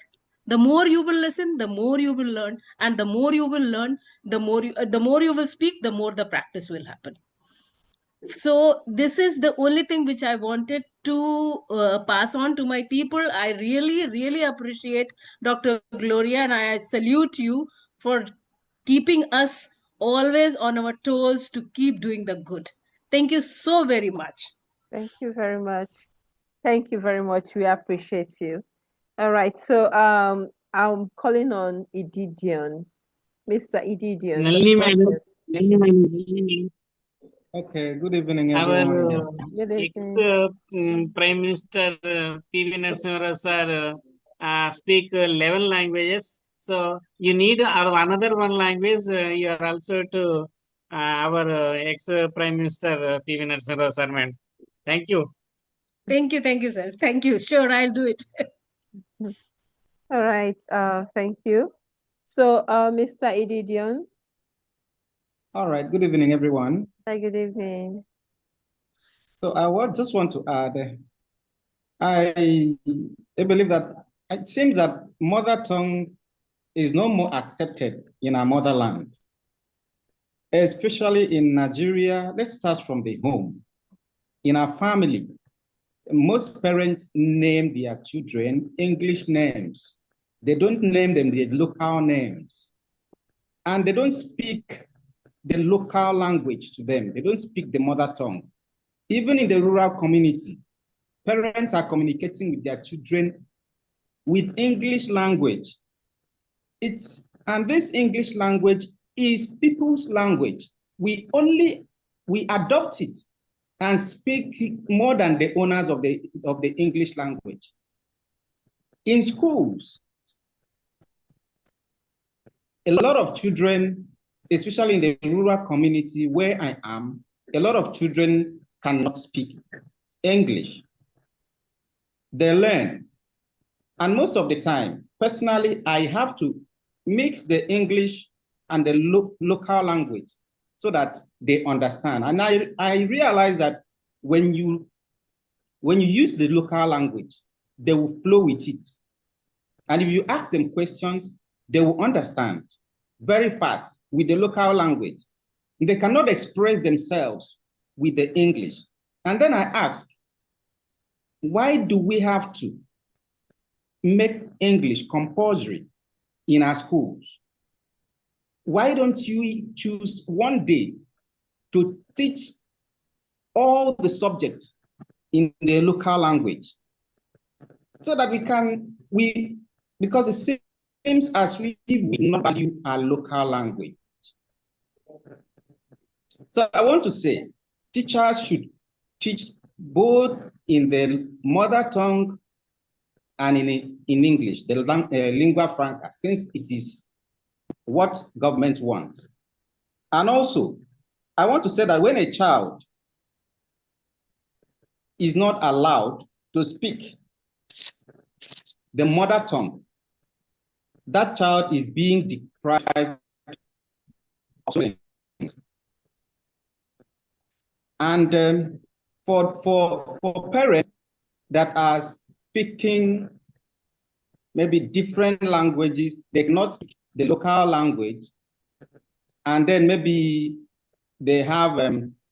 The more you will listen, the more you will learn, and the more you will learn, the more you will speak, the more the practice will happen. So this is the only thing which I wanted to pass on to my people. I really appreciate Dr. Gloria, and I salute you for keeping us always on our toes to keep doing the good. Thank you so very much. Thank you very much. Thank you very much. We appreciate you. All right. So I'm calling on Ididion. Mr. Ididion, the Nalini floor is madam, yours. Nalini madam, good evening. Okay, good evening, Our everyone. Good ex evening. Prime Minister P.V. Narasimha sir speak 11 languages. So you need another one language. You are also to our ex Prime Minister P.V. Narasimha sir, ma'am. Thank you. Thank you, sir. Thank you. Sure, I'll do it. All right. Thank you. So, Mr. Ididion. All right, good evening, everyone. Hi, good evening. So just want to add, I believe that it seems that mother tongue is no more accepted in our motherland, especially in Nigeria. Let's start from the home. In our family, most parents name their children English names. They don't name them the local names. And they don't speak the local language to them. They don't speak the mother tongue. Even in the rural community, parents are communicating with their children with English language. And this English language is people's language. We adopt it and speak more than the owners of the English language. In schools, a lot of children, especially in the rural community where I am, a lot of children cannot speak English. They learn. And most of the time, personally, I have to mix the English and the local language so that they understand. And I realize that when you use the local language, they will flow with it. And if you ask them questions, they will understand very fast with the local language. They cannot express themselves with the English. And then I ask, why do we have to make English compulsory in our schools? Why don't you choose one day to teach all the subjects in the local language so that because it seems as we not value our local language. So I want to say teachers should teach both in the mother tongue and in English, the lingua franca, since it is what government wants. And also, I want to say that when a child is not allowed to speak the mother tongue, that child is being deprived of things. And for parents that are speaking maybe different languages, they cannot speak the local language, and then maybe they have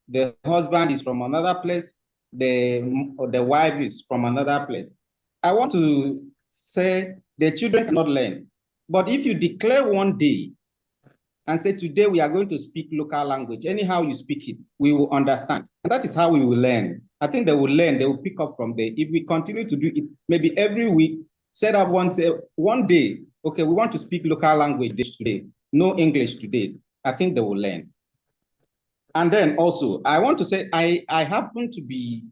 the husband is from another place, the wife is from another place. I want to say the children cannot learn. But if you declare one day and say, today we are going to speak local language, anyhow you speak it, we will understand. And that is how we will learn. I think they will learn, they will pick up from there. If we continue to do it, maybe every week, set up one day, okay, we want to speak local language today, no English today. I think they will learn. And then also, I want to say, I happen to be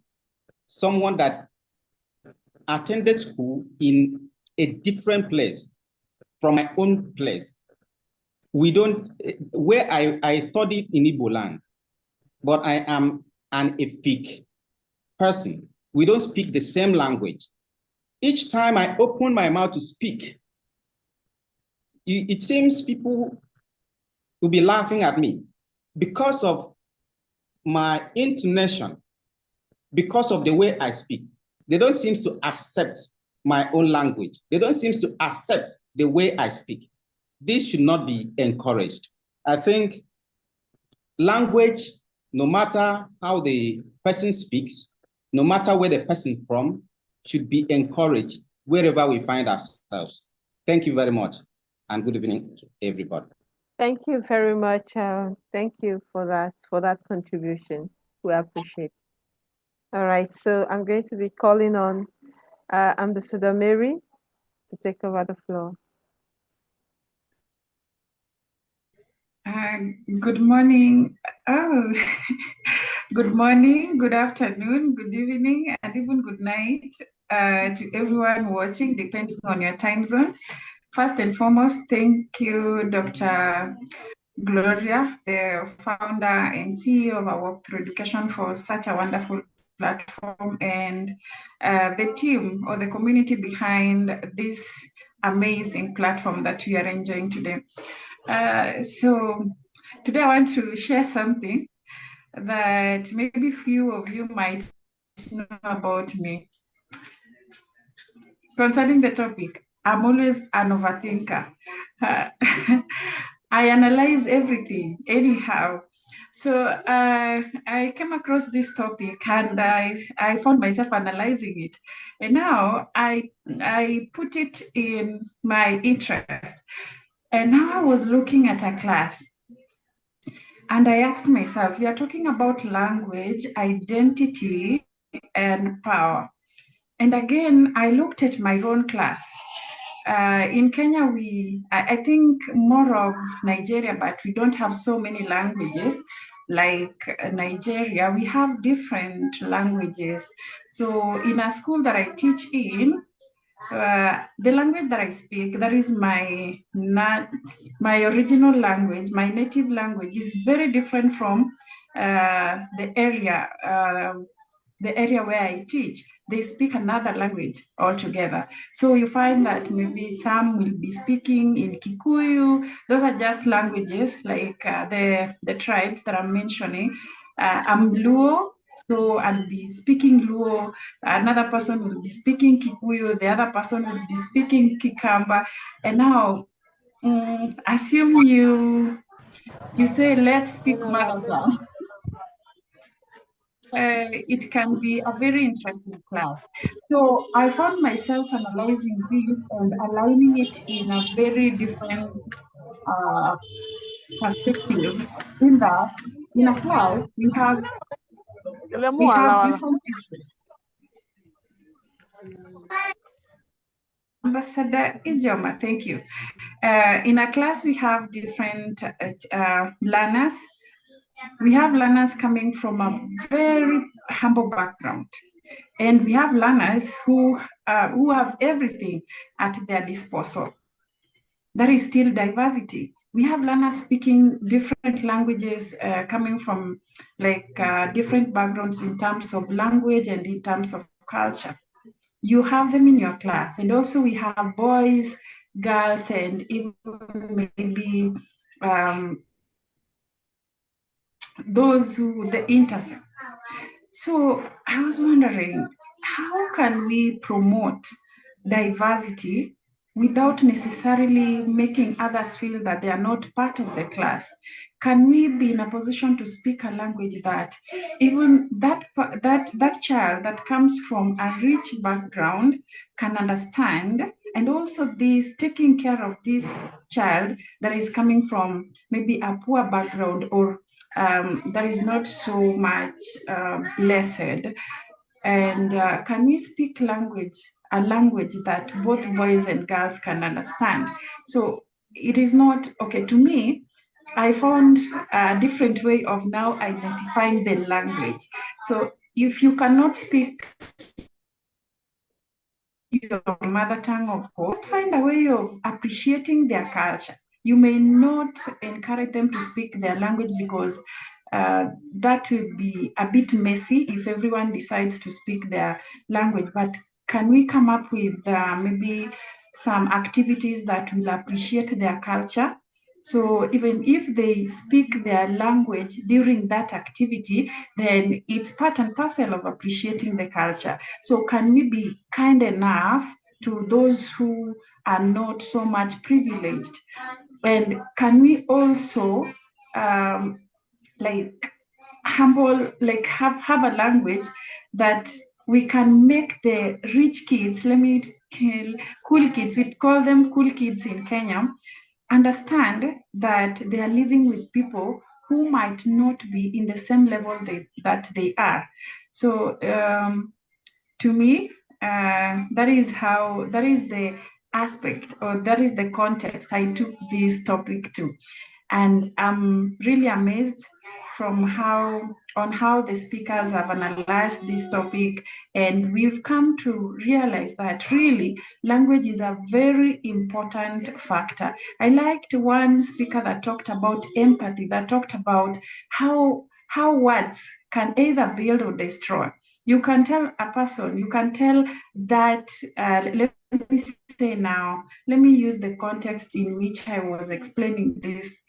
someone that attended school in a different place from my own place. Where I studied in Igbo land, but I am an Efik person. We don't speak the same language. Each time I open my mouth to speak, it seems people will be laughing at me because of my intonation, because of the way I speak. They don't seem to accept my own language. They don't seem to accept the way I speak. This should not be encouraged. I think language, no matter how the person speaks, no matter where the person from, should be encouraged wherever we find ourselves. Thank you very much, and good evening to everybody. Thank you very much. Thank you for that contribution. We appreciate. All right, so I'm going to be calling on Ambassador Mary to take over the floor. Good morning. Oh, good morning, good afternoon, good evening, and even good night to everyone watching, depending on your time zone. First and foremost, thank you, Dr. Gloria, the founder and CEO of AWTE Through Education, for such a wonderful platform, and the team or the community behind this amazing platform that we are enjoying today. So today I want to share something that maybe few of you might know about me. Concerning the topic, I'm always an overthinker. I analyze everything anyhow. So I came across this topic and I found myself analyzing it. And now I put it in my interest. And now I was looking at a class and I asked myself, we are talking about language, identity, and power. And again, I looked at my own class. In Kenya, I think more of Nigeria, but we don't have so many languages like Nigeria. We have different languages. So in a school that I teach in, the language that I speak, that is my original language, my native language, is very different from the area where I teach. They speak another language altogether. So you find that maybe some will be speaking in Kikuyu. Those are just languages like the tribes that I'm mentioning. I'm Luo, so I'll be speaking Luo. Another person will be speaking Kikuyu. The other person will be speaking Kikamba. And now, assume you say, let's speak mother tongue. it can be a very interesting class. So I found myself analyzing this and aligning it in a very different perspective. In that, in a class, we have different people. Ambassador Ijoma, thank you. In a class, we have different learners. We have learners coming from a very humble background, and we have learners who have everything at their disposal. There is still diversity. We have learners speaking different languages, coming from different backgrounds in terms of language and in terms of culture. You have them in your class. And also we have boys, girls, and even maybe those who the intersex. So I was wondering, how can we promote diversity without necessarily making others feel that they are not part of the class? Can we be in a position to speak a language that even that child that comes from a rich background can understand, and also this taking care of this child that is coming from maybe a poor background or that is not so much blessed? And can we speak a language that both boys and girls can understand? So it is not, okay, to me, I found a different way of now identifying the language. So if you cannot speak your mother tongue, of course, find a way of appreciating their culture. You may not encourage them to speak their language because that would be a bit messy if everyone decides to speak their language. But can we come up with maybe some activities that will appreciate their culture? So even if they speak their language during that activity, then it's part and parcel of appreciating the culture. So can we be kind enough to those who are not so much privileged? And can we also have a language that we can make the rich kids, cool kids, we call them cool kids in Kenya, understand that they are living with people who might not be in the same level that they are. So to me, that is the aspect, or that is the context I took this topic to. And I'm really amazed on how the speakers have analyzed this topic, and we've come to realize that really language is a very important factor. I liked one speaker that talked about empathy, that talked about how words can either build or destroy. You can tell a person, you can tell that, let me say now, let me use the context in which I was explaining this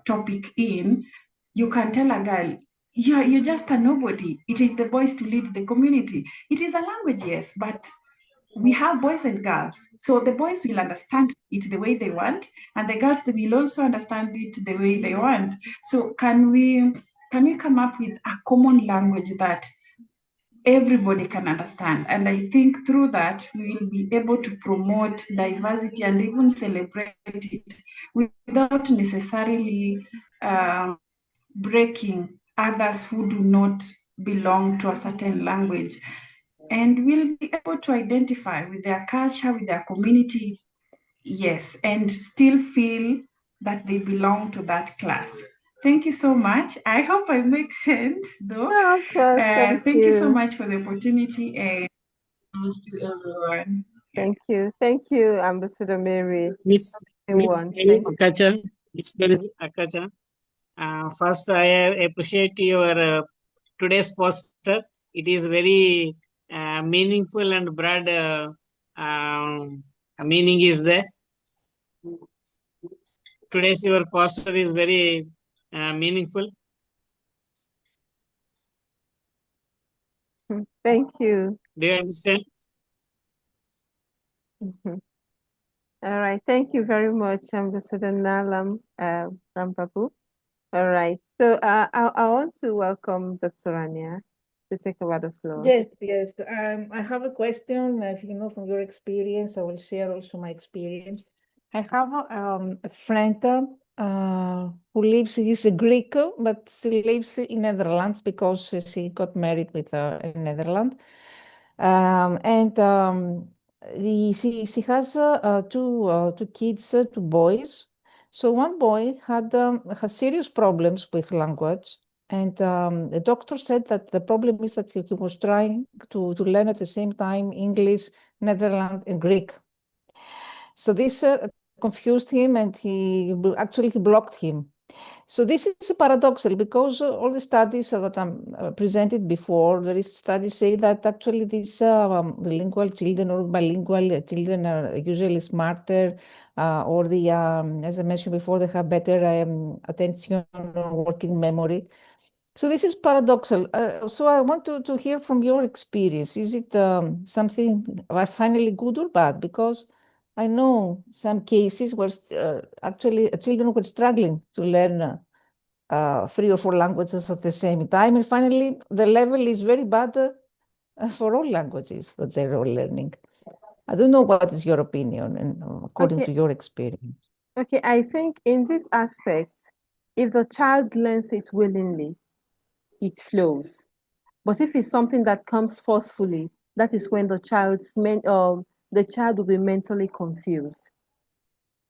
topic in. You can tell a girl, yeah, you're just a nobody. It is the boys to lead the community. It is a language, yes, but we have boys and girls. So the boys will understand it the way they want, and the girls will also understand it the way they want. So can we come up with a common language that everybody can understand? And I think through that, we will be able to promote diversity and even celebrate it without necessarily breaking others who do not belong to a certain language. And we'll be able to identify with their culture, with their community, yes, and still feel that they belong to that class. Thank you so much. I hope I make sense, though. Of course, thank Thank you so you. much for the opportunity, and thank you, everyone. Thank you, Ambassador Mary. Miss Everyone, Mary thank you. Akacha, Miss Mary Akacha. First, I appreciate your today's poster. It is very meaningful and broad meaning is there. Today's your poster is very meaningful. Thank you. Do you understand? Mhm. All right. Thank you very much, Ambassador Nalam Rambabu. All right. So I want to welcome Dr. Rania to take over the floor. Yes, yes. I have a question. If you know from your experience, I will share also my experience. I have a friend who lives, he's a Greek, but she lives in Netherlands because she got married with a Netherlands. And she has two kids, two boys. So one boy had serious problems with language, and the doctor said that the problem is that he was trying to learn at the same time English, Netherlands, and Greek. So this confused him, and actually he blocked him. So this is paradoxical because all the studies that presented before, there is studies say that actually these bilingual children or bilingual children are usually smarter, or as I mentioned before, they have better attention or working memory. So this is paradoxical. So I want to hear from your experience. Is it something finally good or bad? Because I know some cases where actually children were struggling to learn 3 or 4 languages at the same time. And finally, the level is very bad for all languages that they're all learning. I don't know what is your opinion and according to your experience. Okay, I think in this aspect, if the child learns it willingly, it flows. But if it's something that comes forcefully, that is when the child will be mentally confused.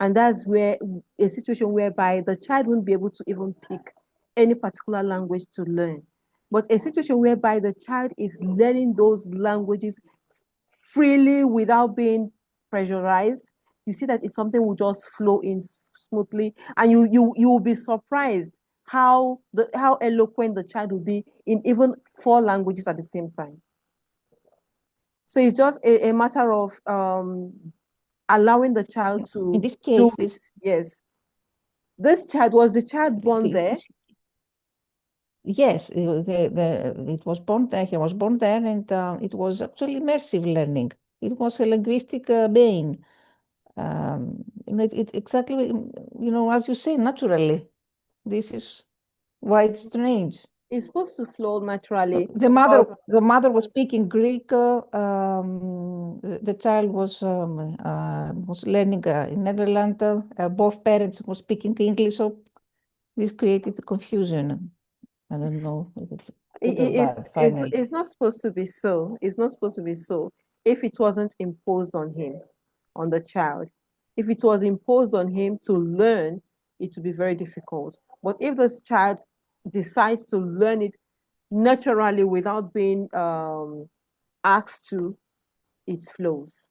And that's where a situation whereby the child won't be able to even pick any particular language to learn. But a situation whereby the child is learning those languages freely without being pressurized, you see that it's something will just flow in smoothly, and you will be surprised how eloquent the child will be in even 4 languages at the same time. So it's just a matter of allowing the child to in this do case, it. Yes. Was the child born there? Yes, it was born there. He was born there, and it was actually immersive learning. It was a linguistic being. It exactly, as you say, naturally. This is why it's strange. It's supposed to flow naturally. The mother was speaking Greek. The child was learning in Netherlands. Both parents were speaking English, so this created confusion. I don't know if it's good or bad finally. It's not supposed to be so. It's not supposed to be so if it wasn't imposed on him, on the child. If it was imposed on him to learn, it would be very difficult. But if this child decides to learn it naturally without being asked to, it flows.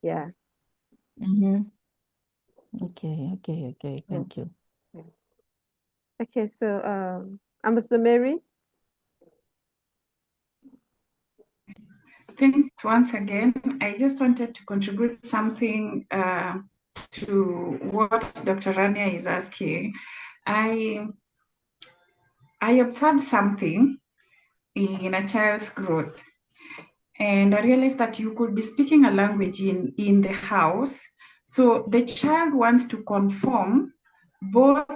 Yeah. Okay. Thank you. Okay, so Ambassador Mary. Thanks once again. I just wanted to contribute something to what Dr. Rania is asking. I observed something in a child's growth, and I realized that you could be speaking a language in the house. So the child wants to conform both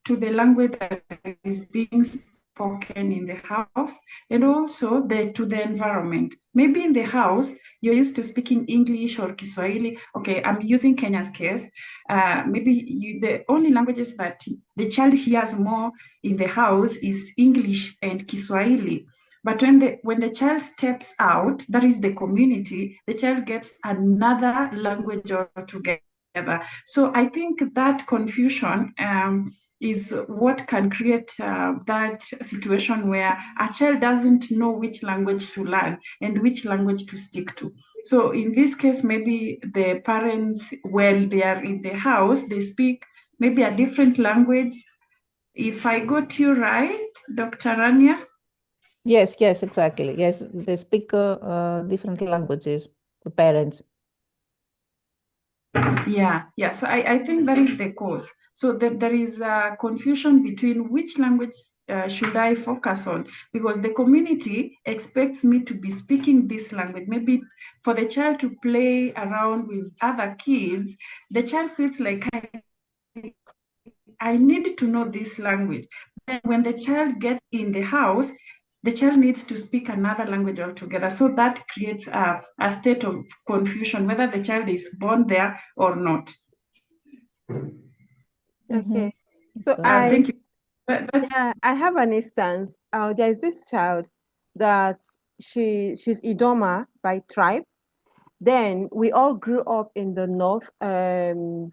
to the language that is being spoken in the house and also to the environment. Maybe in the house, you're used to speaking English or Kiswahili. Okay, I'm using Kenya's case. Maybe the only languages that the child hears more in the house is English and Kiswahili. But when the child steps out, that is the community, the child gets another language altogether. So I think that confusion is what can create that situation where a child doesn't know which language to learn and which language to stick to. So in this case, maybe the parents, when they are in the house, they speak maybe a different language. If I got you right, Dr. Rania? Yes, exactly. Yes, they speak different languages, the parents. Yeah. So I think that is the cause. So there is a confusion between which language should I focus on, because the community expects me to be speaking this language. Maybe for the child to play around with other kids, the child feels like I I need to know this language. Then when the child gets in the house, the child needs to speak another language altogether. So that creates a state of confusion, whether the child is born there or not. Okay. So Thank you. yeah, I have an instance. There's this child that she's Idoma by tribe. Then we all grew up in the north,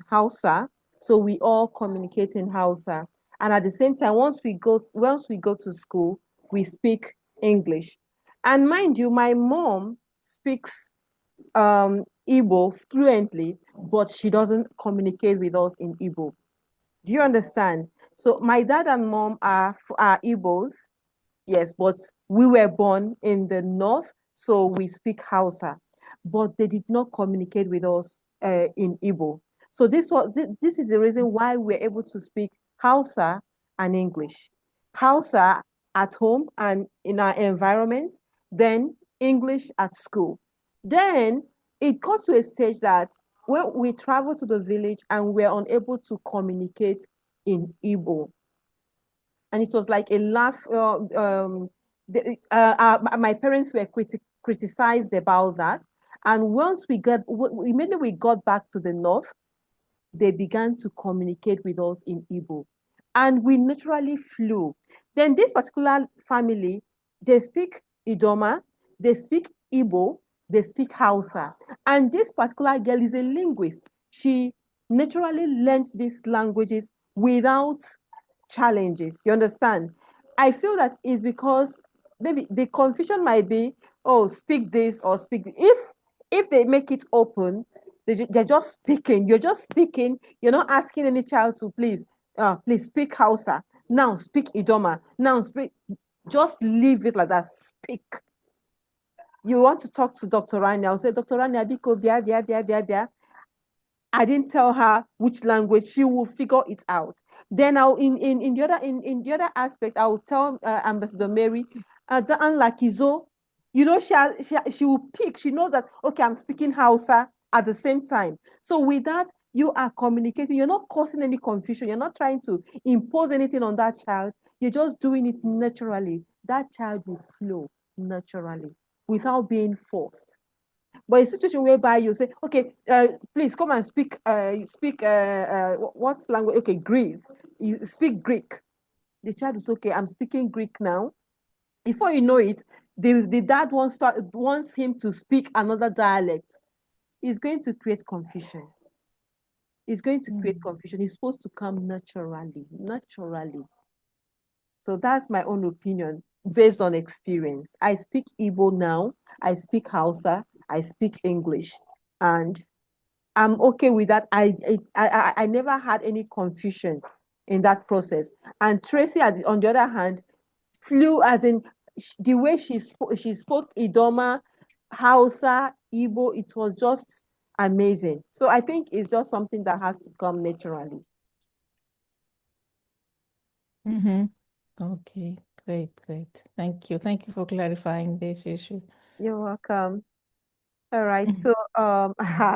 Hausa, so we all communicate in Hausa. And at the same time, once we go to school, we speak English. And mind you, my mom speaks Igbo fluently, but she doesn't communicate with us in Igbo. Do you understand? So my dad and mom are Igbos, yes, but we were born in the north, so we speak Hausa, but they did not communicate with us in Igbo. So this is the reason why we're able to speak Hausa and English. Hausa at home and in our environment, then English at school. Then it got to a stage that when we travel to the village and we're unable to communicate in Igbo, and it was like a laugh. My parents were criticized about that, and once immediately we got back to the north, they began to communicate with us in Igbo, and we naturally flew. Then this particular family, they speak Idoma, they speak Igbo, they speak Hausa, and this particular girl is a linguist. She naturally learns these languages without challenges. You understand? I feel that is because maybe the confusion might be, oh, speak this or speak. If they make it open, they're just speaking. You're just speaking. You're not asking any child to please speak Hausa. Now speak Idoma. Now speak. Just leave it like that. Speak. You want to talk to Dr. Rani? I'll say, Dr. Rani, Abiko, bia, bia, bia, bia, bia. I didn't tell her which language. She will figure it out. Then I'll in the other aspect, I will tell Ambassador Mary, unlike Izo, she will pick. She knows that okay, I'm speaking Hausa at the same time. So with that, you are communicating. You're not causing any confusion. You're not trying to impose anything on that child. You're just doing it naturally. That child will flow naturally without being forced. But a situation whereby you say, okay, please come and speak, what language? Okay, Greece. You speak Greek. The child is okay. I'm speaking Greek now. Before you know it, the dad wants him to speak another dialect. It's going to create confusion. It's going to create confusion. It's supposed to come naturally. So that's my own opinion based on experience. I speak Igbo now. I speak Hausa. I speak English, and I'm okay with that. I never had any confusion in that process. And Tracy, on the other hand, flew as in the way she spoke Idoma, Hausa, Igbo. It was just amazing. So I think it's just something that has to come naturally. Okay, great. Thank you. Thank you for clarifying this issue. You're welcome. All right, so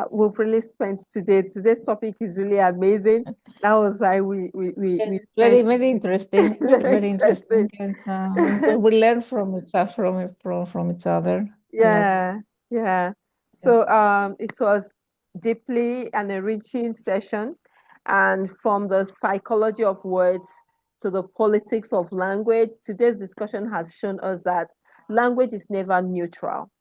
we've really spent today's topic is really amazing. That was why we It's spent very interesting. very Very interesting, and we learn from each other. Yeah. So it was deeply an enriching session, and from the psychology of words to the politics of language, today's discussion has shown us that language is never neutral.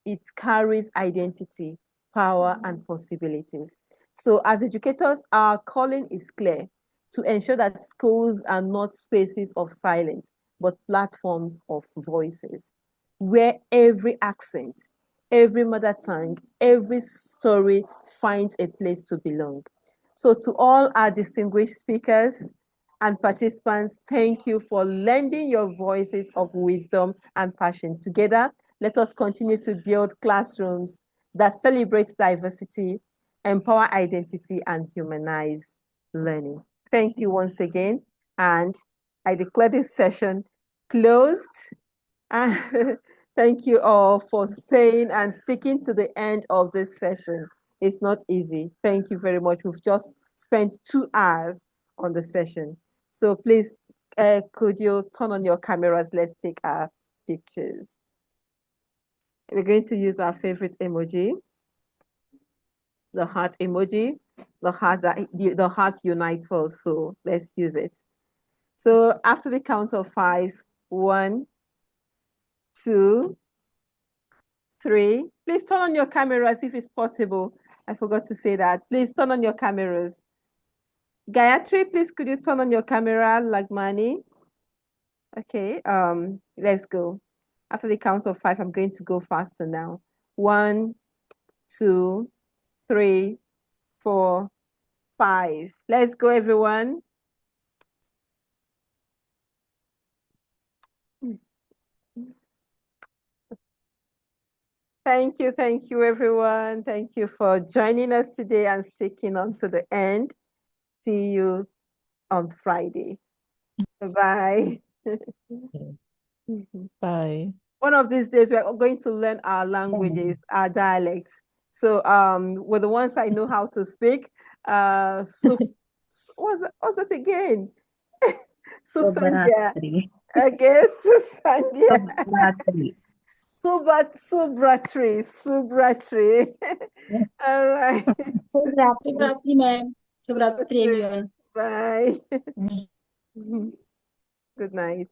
It carries identity, power, and possibilities. So as educators, our calling is clear: to ensure that schools are not spaces of silence, but platforms of voices, where every accent, every mother tongue, every story finds a place to belong. So to all our distinguished speakers and participants, thank you for lending your voices of wisdom and passion. Together, let us continue to build classrooms that celebrate diversity, empower identity, and humanize learning. Thank you once again. And I declare this session closed. Thank you all for staying and sticking to the end of this session. It's not easy. Thank you very much. We've just spent 2 hours on the session. So please, could you turn on your cameras? Let's take our pictures. We're going to use our favorite emoji, the heart emoji, the heart unites us. So let's use it. So after the count of 5, 1, 2, 3. Please turn on your cameras if it's possible. I forgot to say that. Please turn on your cameras. Gayatri, please could you turn on your camera, Lagmani? Okay, let's go. After the count of 5, I'm going to go faster now. 1, 2, 3, 4, 5. Let's go, everyone. Thank you, everyone. Thank you for joining us today and sticking on to the end. See you on Friday. Bye. Bye. One of these days, we're going to learn our languages, our dialects. So with the ones I know how to speak, what's that again? Subsandia. Okay, Subsandia. Subratri. All right. Subratri, ma'am. Subratri, everyone. Bye. Good night.